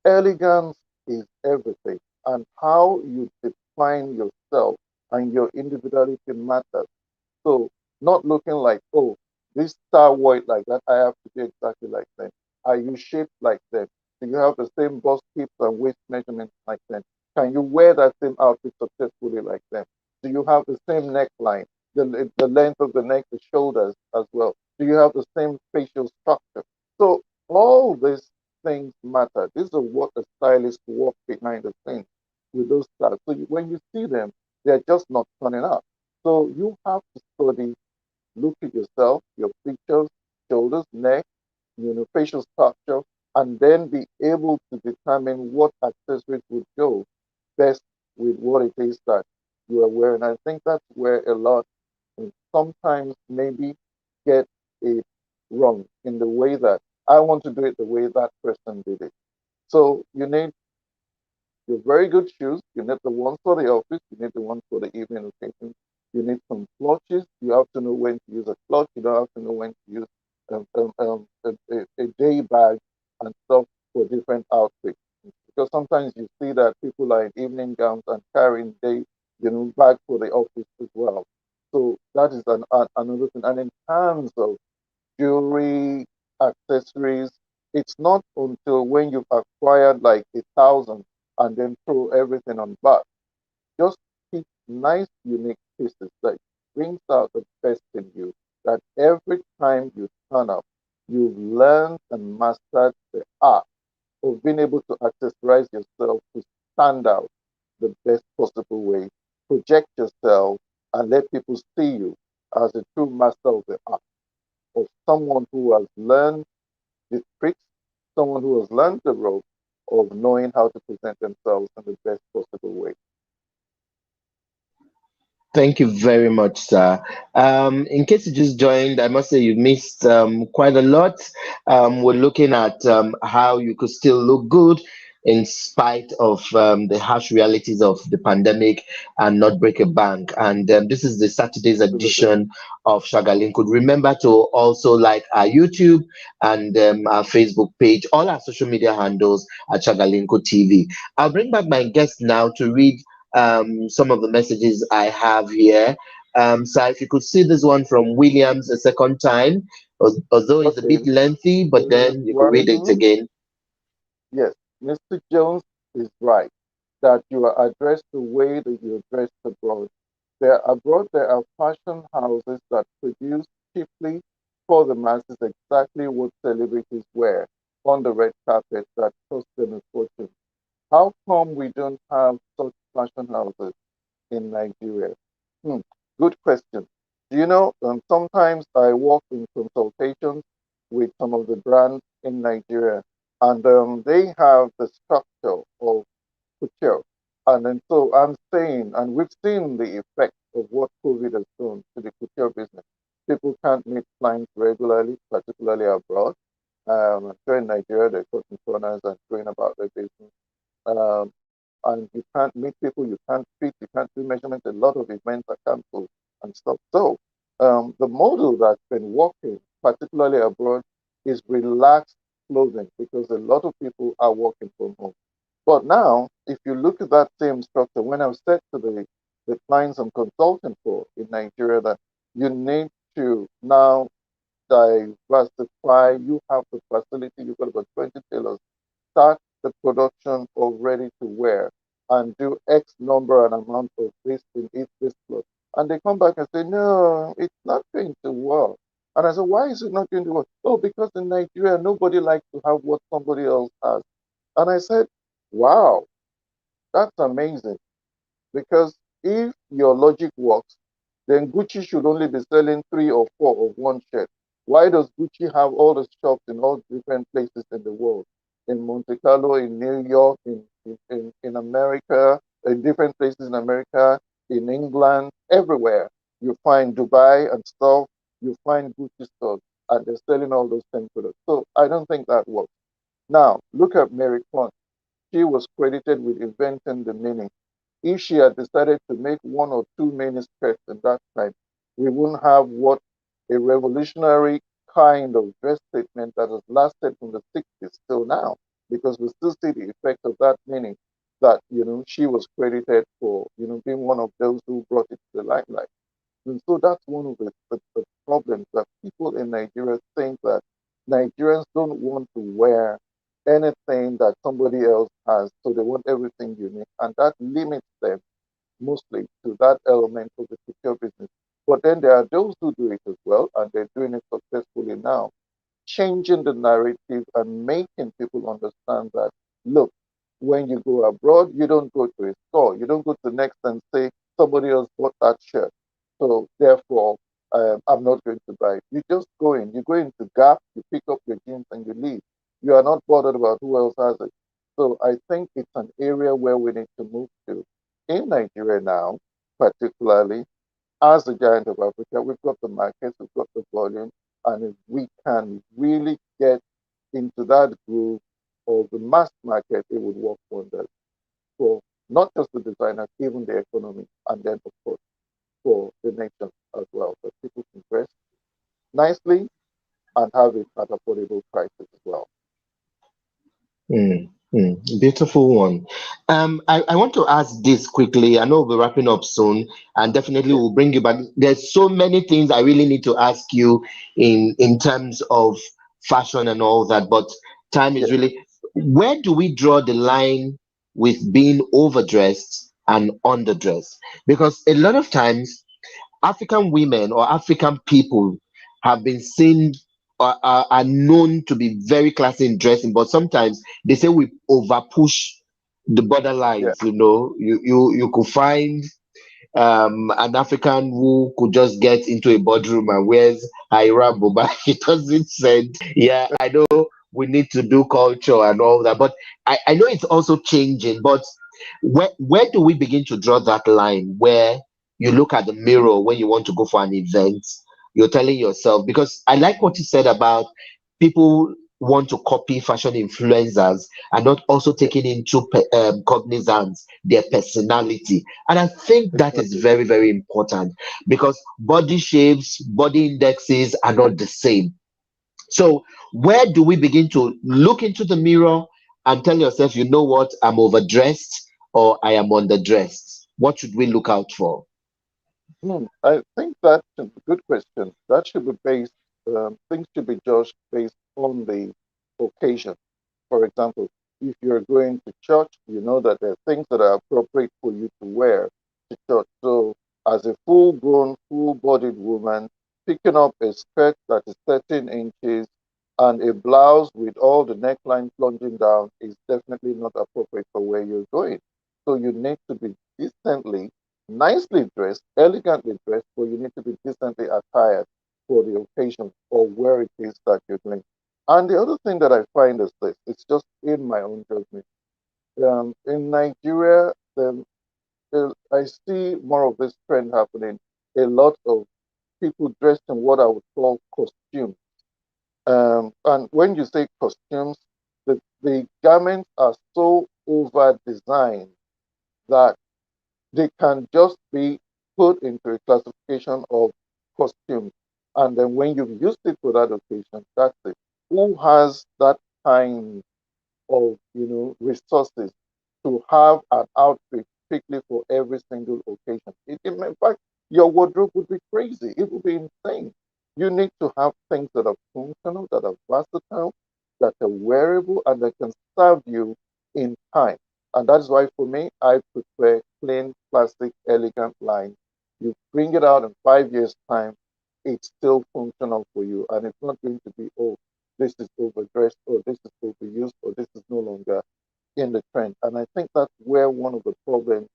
Speaker 2: elegance is everything, and how you define yourself and your individuality matters. So, not looking like, oh, this star white like that, I have to be exactly like them. Are you shaped like them? Do you have the same bust hips and waist measurements like them? Can you wear that same outfit successfully like them? Do you have the same neckline, the length of the neck, the shoulders as well? Do you have the same facial structure? So all these things matter. These are what the stylist work behind the scenes with those styles. So when you see them, they're just not turning up. So you have to study, look at yourself, your features, shoulders, neck, facial structure, and then be able to determine what accessories would go best with what it is that you are wearing. I think that's where a lot sometimes maybe get it wrong in the way that I want to do it the way that person did it. So you need your very good shoes. You need the ones for the office. You need the ones for the evening occasion. You need some clutches. You have to know when to use a clutch. You don't have to know when to use a day bag and stuff for different outfits. Because sometimes you see that people are in evening gowns and carrying bag for the office as well. So that is another thing. And in terms of jewelry, accessories. It's not until when you've acquired like 1,000 and then throw everything on back. Just pick nice, unique pieces that brings out the best in you. That every time you turn up, you've learned and mastered the art of being able to accessorize yourself to stand out the best possible way, project yourself, and let people see you as a true master of the art of someone who has learned the tricks, someone who has learned the ropes of knowing how to present themselves in the best possible way.
Speaker 1: Thank you very much, sir. In case you just joined, I must say you missed quite a lot. We're looking at how you could still look good in spite of the harsh realities of the pandemic and not break a bank. And this is the Saturday's
Speaker 2: Absolutely.
Speaker 1: edition of Shagalin. Could remember to also like our YouTube and our Facebook page, all our social media handles at Shagalinko TV. I'll bring back my guest now to read some of the messages I have here. So if you could see this one from Williams a second time, although it's a
Speaker 2: Okay,
Speaker 1: bit lengthy, but
Speaker 2: in this
Speaker 1: then you could read it
Speaker 2: writing,
Speaker 1: again.
Speaker 2: yes, Mr. Jones is right that you are addressed the way that you address abroad. There are fashion houses that produce cheaply for the masses exactly what celebrities wear on the red carpet that cost them a fortune. How come we don't have such fashion houses in Nigeria? Hmm, good question. Do you know, sometimes I work in consultations with some of the brands in Nigeria, and they have the structure of couture. And then so I'm saying, and we've seen the effect of what COVID has done to the couture business. People can't meet clients regularly, particularly abroad. I'm sure in Nigeria, they're cutting corners and going about their business. And you can't meet people, you can't fit, you can't do measurements. A lot of events are cancelled and stuff. So the model that's been working, particularly abroad, is relaxed clothing because a lot of people are working from home. But now, if you look at that same structure, when I've said to the clients I'm consulting for in Nigeria that you need to now diversify, you have the facility, you've got about 20 tailors, start the production of ready to wear and do X number and amount of this in each this cloth. And they come back and say, no, it's not going to work. And I said, why is it not going to work? Oh, because in Nigeria, nobody likes to have what somebody else has. And I said, wow, that's amazing. Because if your logic works, then Gucci should only be selling three or four of one shirt. Why does Gucci have all the shops in all different places in the world? In Monte Carlo, in New York, in America, in different places in America, in England, everywhere. You find Dubai and stuff, you find Gucci stores, and they're selling all those same products. So I don't think that works. Now, look at Mary Quant. She was credited with inventing the meaning. If she had decided to make one or two miniskirts in that time, we wouldn't have what a revolutionary kind of dress statement that has lasted from the 60s till now, because we still see the effect of that meaning that, she was credited for, being one of those who brought it to the limelight. And so that's one of the problems that people in Nigeria think that Nigerians don't want to wear anything that somebody else has, so they want everything unique, and that limits them mostly to that element of the secure business. But then there are those who do it as well, and they're doing it successfully now, changing the narrative and making people understand that, look, when you go abroad, you don't go to a store, you don't go to next and say, somebody else bought that shirt. So therefore, I'm not going to buy it. You just go in, you go into Gap, you pick up your jeans and you leave. You are not bothered about who else has it. So I think it's an area where we need to move to. In Nigeria now, particularly, as the giant of Africa, we've got the markets, we've got the volume, and if we can really get into that groove of the mass market, it would work wonders for not just the designers, even the economy, and then, of course, for the nation as well, so people can dress nicely and have it at affordable prices as well.
Speaker 1: Mm, beautiful one. I want to ask this quickly. I know we're wrapping up soon, and definitely
Speaker 2: Yeah,
Speaker 1: we'll bring you back. There's so many things I really need to ask you in terms of fashion and all that, but time is
Speaker 2: yeah,
Speaker 1: really. Where do we draw the line with being overdressed and underdressed? Because a lot of times African women or African people have been seen are known to be very classy in dressing, but sometimes they say we over push the
Speaker 2: yeah,
Speaker 1: borderlines. You could find an African who could just get into a boardroom and wears Ira Boba. It doesn't send. Yeah, I know we need to do culture and all that, but I know it's also changing. But where do we begin to draw that line where you look at the mirror when you want to go for an event? You're telling yourself, because I like what you said about people want to copy fashion influencers and not also
Speaker 2: yeah,
Speaker 1: taking into cognizance their personality. And I think that is
Speaker 2: exactly.
Speaker 1: very, very important because body shapes, body indexes are not the same. So, where do we begin to look into the mirror and tell yourself, you know what, I'm overdressed or I am underdressed? What should we look out for?
Speaker 2: I think that's a good question. That should be based, things should be judged based on the occasion. For example, if you're going to church, you know that there are things that are appropriate for you to wear to church. So, as a full grown, full bodied woman, picking up a skirt that is 13 inches and a blouse with all the neckline plunging down is definitely not appropriate for where you're going. So, you need to be decently nicely dressed, elegantly dressed, but you need to be decently attired for the occasion or where it is that you're doing. And the other thing that I find is this, it's just in my own judgment. In Nigeria, I see more of this trend happening. A lot of people dressed in what I would call costume. And when you say costumes, the garments are so over designed that they can just be put into a classification of costumes. And then when you've used it for that occasion, that's it. Who has that kind of resources to have an outfit strictly for every single occasion? In fact, your wardrobe would be crazy. It would be insane. You need to have things that are functional, that are versatile, that are wearable, and that can serve you in time. And that's why for me, I prefer plain, classic, elegant lines. You bring it out in 5 years' time, it's still functional for you. And it's not going to be, oh, this is overdressed, or this is overused, or this is no longer in the trend. And I think that's where one of the problems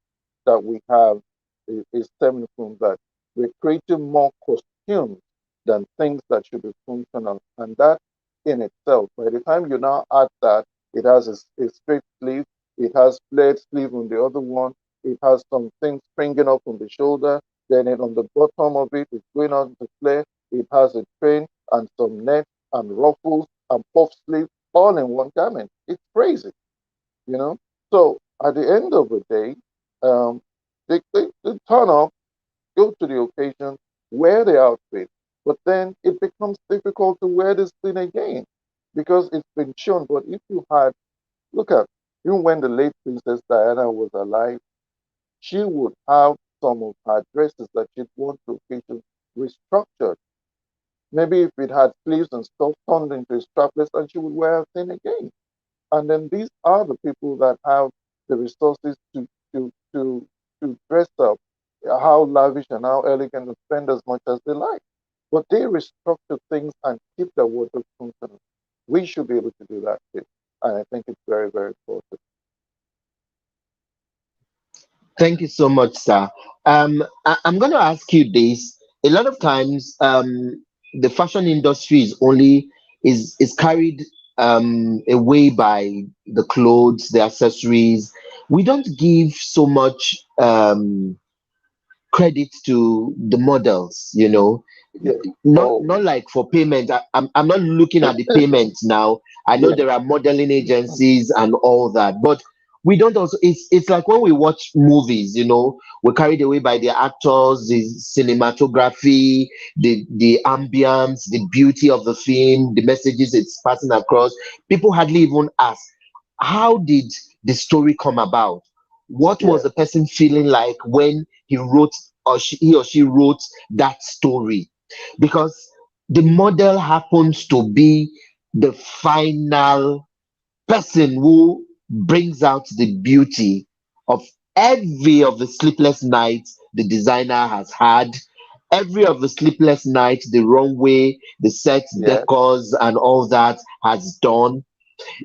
Speaker 2: that we have is stemming from, that we're creating more costumes than things that should be functional. And that in itself, by the time you now add that, it has a straight sleeve, it has flared sleeve on the other one, it has some things springing up on the shoulder, then on the bottom of it, it's going out to flare, it has a train and some net and ruffles and puff sleeve all in one garment. It's crazy, you know. So at the end of the day, um, they turn up, go to the occasion, wear the outfit, but then it becomes difficult to wear this thing again because it's been shown. But if you had, look at, even when the late Princess Diana was alive, she would have some of her dresses that she'd worn to occasions restructured. Maybe if it had sleeves and stuff turned into a strapless, and she would wear a thing again. And then these are the people that have the resources to to dress up how lavish and how elegant and spend as much as they like. But they restructure things and keep their wardrobe functional. We should be able to do that too. And I think it's very, very important.
Speaker 1: Thank you so much, sir. I'm going to ask you this. A lot of times, the fashion industry is carried away by the clothes, the accessories. We don't give so much credit to the models,
Speaker 2: Yes. Oh,
Speaker 1: not like for payment. I'm not looking at the payment now. I know
Speaker 2: yeah,
Speaker 1: there are modeling agencies and all that, but we don't also, it's like when we watch movies, we're carried away by the actors, the cinematography, the ambience, the beauty of the film, the messages it's passing across. People hardly even ask, how did the story come about? What was
Speaker 2: yeah,
Speaker 1: the person feeling like when he or she wrote that story? Because the model happens to be the final person who brings out the beauty of every of the sleepless nights the designer has had, every of the sleepless nights the runway, the set
Speaker 2: yeah,
Speaker 1: decors and all that has done.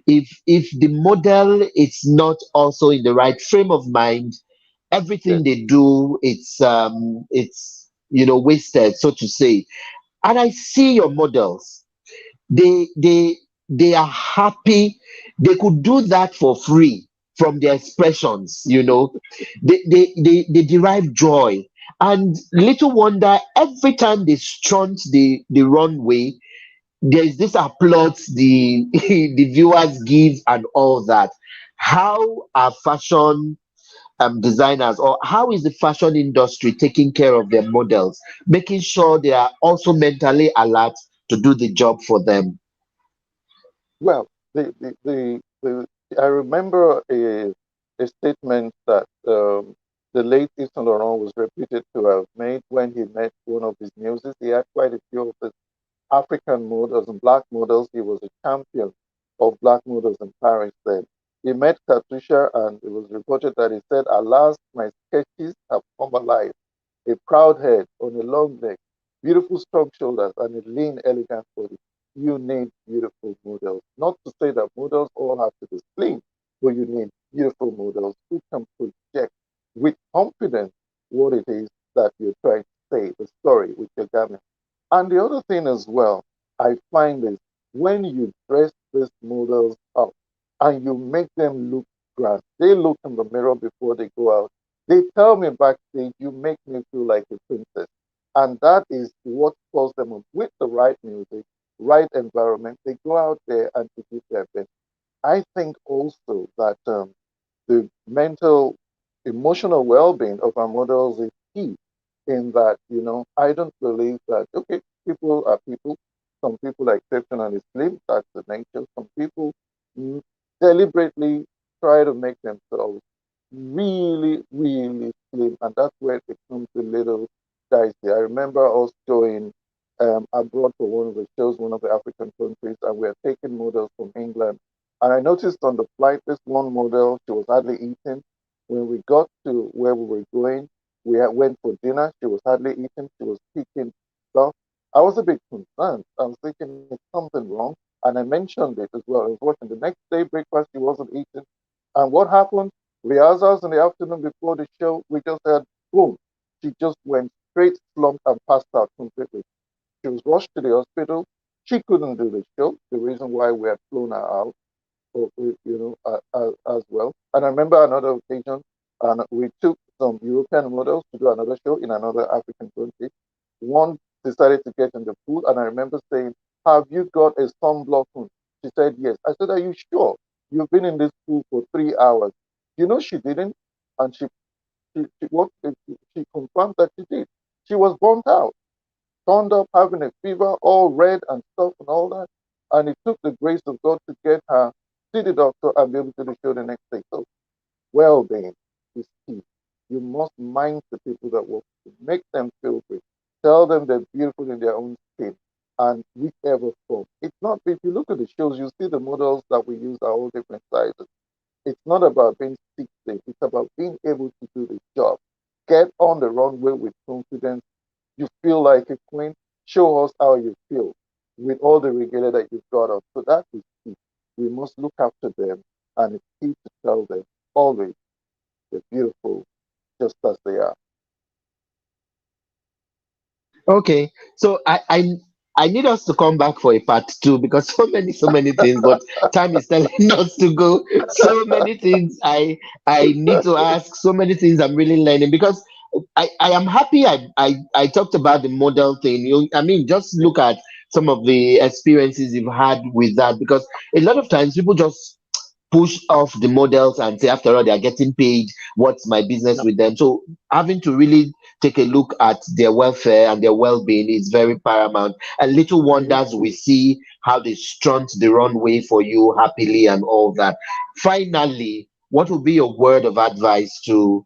Speaker 1: If the model is not also in the right frame of mind,
Speaker 2: yeah,
Speaker 1: everything they do, it's wasted, so to say. And I see your models, they are happy. They could do that for free from their expressions. They derive joy. And little wonder, every time they stunt the runway, there's this applause the the viewers give and all that. How are fashion designers, or how is the fashion industry taking care of their models, making sure they are also mentally alert to do the job for them?
Speaker 2: well, I remember a statement that the late Yves Saint Laurent was reputed to have made when he met one of his muses. He had quite a few of his African models and black models. He was a champion of black models in Paris then. He met Katusha, and it was reported that he said, "Alas, my sketches have come alive. A proud head on a long neck, beautiful strong shoulders, and a lean, elegant body. You need beautiful models. Not to say that models all have to be slim, but you need beautiful models who can project with confidence what it is that you're trying to say, the story with your garment. And the other thing as well, I find is when you dress these models up and you make them look grand, they look in the mirror before they go out. They tell me backstage, you make me feel like a princess. And that is what calls them up with the right music, right environment. They go out there and to give their best. I think also that the mental, emotional well-being of our models is key. In that, I don't believe that okay, people are people. Some people are exceptionally slim. That's the nature. Some people mm, deliberately try to make themselves really, really slim, and that's where it becomes a little dicey. I remember us going abroad for one of the shows, one of the African countries, and we are taking models from England. And I noticed on the flight, this one model, she was hardly eating. When we got to where we were going, went for dinner. She was hardly eating. She was picking stuff. I was a bit concerned. I was thinking, is something wrong? And I mentioned it as well. I was watching the next day breakfast. She wasn't eating. And what happened? Rehearsals in the afternoon before the show, we just had boom. She just went straight slumped and passed out completely. She was rushed to the hospital. She couldn't do the show. The reason why we had flown her out, as well. And I remember another occasion, and we took some European models to do another show in another African country. One decided to get in the pool, and I remember saying, "Have you got a sunblock on?" She said, "Yes." I said, "Are you sure? You've been in this pool for 3 hours." You know, she didn't, and she confirmed that she did. She was burnt out, turned up having a fever, all red and stuff and all that. And it took the grace of God to get her to the doctor and be able to do the show the next day. So well-being is key. You must mind the people that work with you, make them feel great, tell them they're beautiful in their own skin, and whichever form. It's not, if you look at the shows, you see the models that we use are all different sizes. It's not about being 16, it's about being able to do the job. Get on the runway with confidence. You feel like a queen. Show us how you feel with all the regalia that you've got on. So that is key. We must look after them, and it's key to tell them always they're beautiful just as they are.
Speaker 1: Okay, so I need us to come back for a part two because so many things, but time is telling us to go. So many things I need to ask. So many things I'm really learning because I am happy I talked about the model thing. I mean, just look at some of the experiences you've had with that because a lot of times people just push off the models and say after all they are getting paid, what's my business
Speaker 2: Yeah.
Speaker 1: with them? So having to really take a look at their welfare and their well-being is very paramount, and little
Speaker 2: Very
Speaker 1: wonders we
Speaker 2: key.
Speaker 1: see how they strunt the runway for you happily and all that. Finally, what would be your word of advice to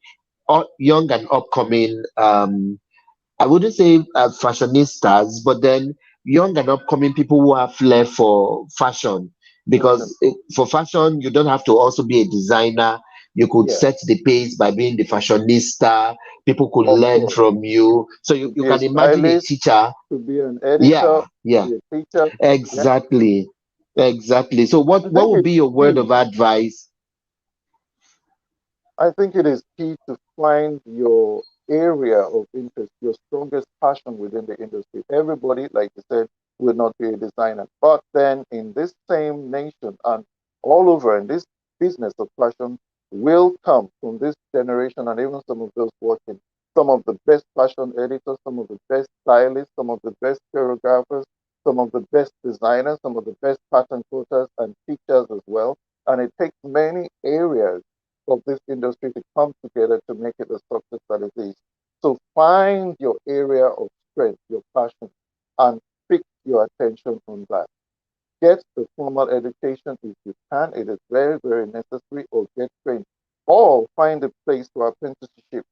Speaker 1: young and upcoming I wouldn't say fashionistas, but then young and upcoming people who have flair for fashion.
Speaker 2: Fashion.
Speaker 1: Because for fashion, you don't have to also be a designer. You could
Speaker 2: Yeah,
Speaker 1: set the pace by being the fashionista. People could
Speaker 2: of
Speaker 1: learn
Speaker 2: course.
Speaker 1: from you. So you,
Speaker 2: To
Speaker 1: you
Speaker 2: be a
Speaker 1: can imagine a
Speaker 2: stylist,
Speaker 1: teacher.
Speaker 2: to be an editor,
Speaker 1: Yeah,
Speaker 2: to
Speaker 1: yeah,
Speaker 2: be a teacher. Yeah.
Speaker 1: exactly. Exactly. So
Speaker 2: I
Speaker 1: what
Speaker 2: think
Speaker 1: would
Speaker 2: it's
Speaker 1: be your word
Speaker 2: key.
Speaker 1: of advice?
Speaker 2: I think it is key to find your area of interest, your strongest passion within the industry. Everybody, like you said, will not be a designer. But then in this same nation and all over in this business of fashion will come from this generation and even some of those watching, some of the best fashion editors, some of the best stylists, some of the best choreographers, some of the best designers, some of the best pattern cutters and teachers as well. And it takes many areas of this industry to come together to make it the success that it is. So find your area of strength, your passion, and fix your attention on that. Get the formal education if you can. It is very, very necessary, or get trained. Or find a place for apprenticeship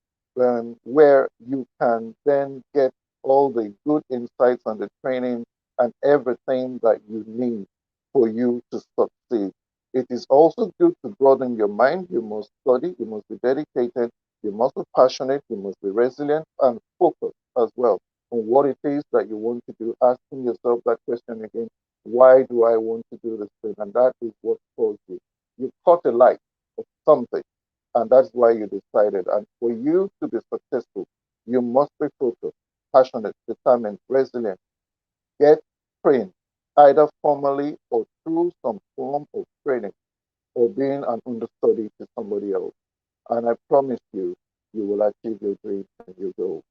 Speaker 2: where you can then get all the good insights and the training and everything that you need for you to succeed. It is also good to broaden your mind. You must study, you must be dedicated, you must be passionate, you must be resilient and focused as well on what it is that you want to do, asking yourself that question again, why do I want to do this thing? And that is what calls you. You caught a light of something. And that's why you decided. And for you to be successful, you must be focused, passionate, determined, resilient. Get trained, either formally or through some form of training or being an understudy to somebody else. And I promise you, you will achieve your dreams and your goals.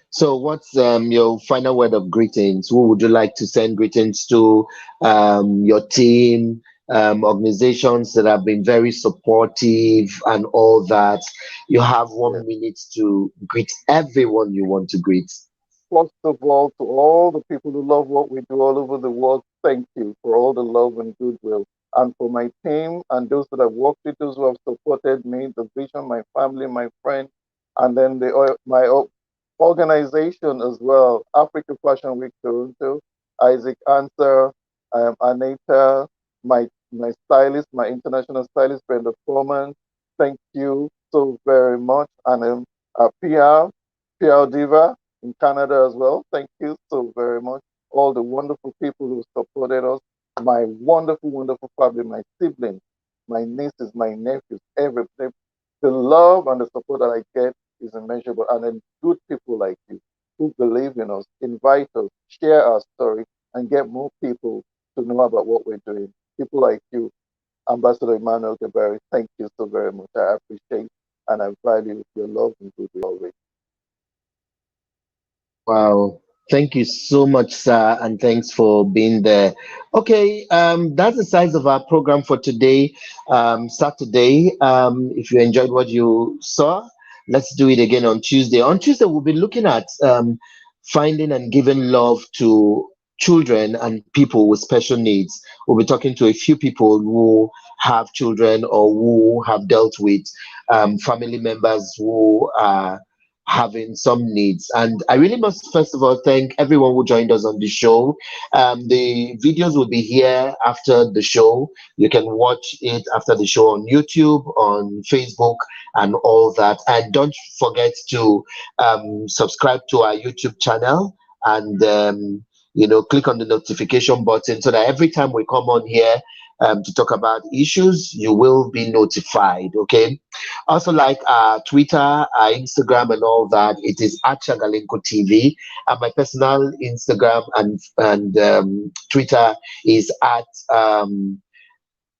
Speaker 1: So, what's your final word of greetings? Who would you like to send greetings to? Your team, organizations that have been very supportive, and all that. You have
Speaker 2: Yes.
Speaker 1: 1 minute to greet everyone you want to greet.
Speaker 2: First of all, to all the people who love what we do all over the world, thank you for all the love and goodwill. And for my team and those that I've worked with, those who have supported me, the vision, my family, my friends, and then organization as well, Africa Fashion Week Toronto, Isaac Answer, Anita, my stylist, my international stylist, Brenda Foreman. Thank you so very much. And PR Diva in Canada as well. Thank you so very much. All the wonderful people who supported us, my wonderful, wonderful family, my siblings, my nieces, my nephews, everything. The love and the support that I get is immeasurable. And then good people like you who believe in us, invite us, share our story, and get more people to know about what we're doing. People like you, Ambassador Emmanuel Gabarri, thank you so very much. I appreciate and I value your love and goodwill always.
Speaker 1: Wow. Thank you so much, sir, and thanks for being there. Okay, that's the size of our program for today, Saturday. If you enjoyed what you saw, let's do it again on Tuesday. On Tuesday, we'll be looking at finding and giving love to children and people with special needs. We'll be talking to a few people who have children or who have dealt with family members who are having some needs. And I really must first of all thank everyone who joined us on the show. The videos will be here after the show. You can watch it after the show on YouTube, on Facebook, and all that. And don't forget to subscribe to our YouTube channel and click on the notification button so that every time we come on here to talk about issues, you will be notified. Okay. Also, like Twitter, Instagram, and all that, it is at Shagalinko TV. And my personal Instagram and Twitter is at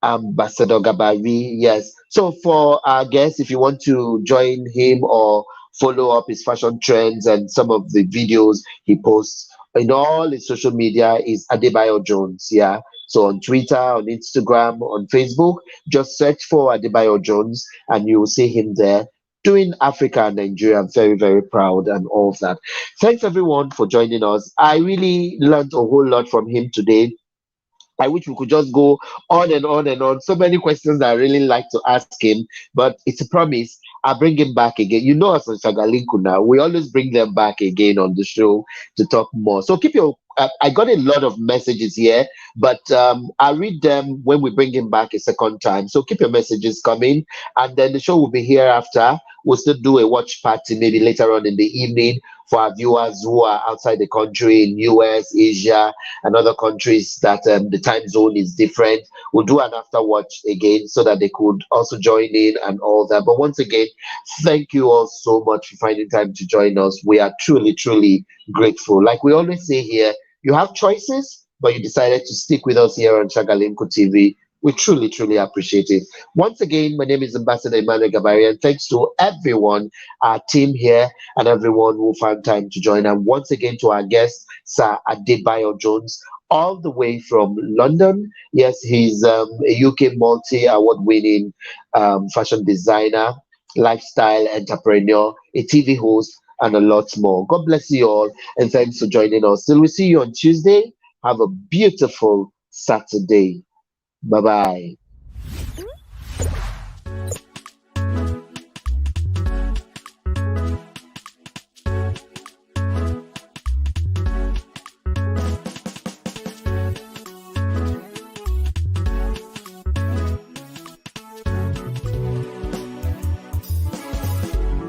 Speaker 1: Ambassador Gabari. Yes. So for our guests, if you want to join him or follow up his fashion trends and some of the videos he posts in all his social media, is Adebayo Jones. Yeah. So on Twitter, on Instagram, on Facebook, just search for Adebayo Jones and you will see him there doing Africa and Nigeria. I'm very, very proud and all of that. Thanks everyone for joining us. I really learned a whole lot from him today. I wish we could just go on and on and on. So many questions that I really like to ask him, but it's a promise. I'll bring him back again. You know us on Shagalinku now. We always bring them back again on the show to talk more. So keep your. I got a lot of messages here, but I'll read them when we bring him back a second time. So keep your messages coming, and then the show will be here after. We'll still do a watch party maybe later on in the evening for our viewers who are outside the country in US, Asia, and other countries that the time zone is different. We'll do an after watch again so that they could also join in and all that. But once again, thank you all so much for finding time to join us. We are truly, truly grateful. Like we always say here, you have choices, but you decided to stick with us here on Shagalinko TV. We truly, truly appreciate it. Once again, my name is Ambassador Emmanuel Gabari, and thanks to everyone, our team here, and everyone who found time to join. And once again, to our guest, Sir Adebayo Jones, all the way from London. Yes, he's a UK multi award winning fashion designer, lifestyle entrepreneur, a TV host, and a lot more. God bless you all, and thanks for joining us. Till we see you on Tuesday, have a beautiful Saturday. Bye bye.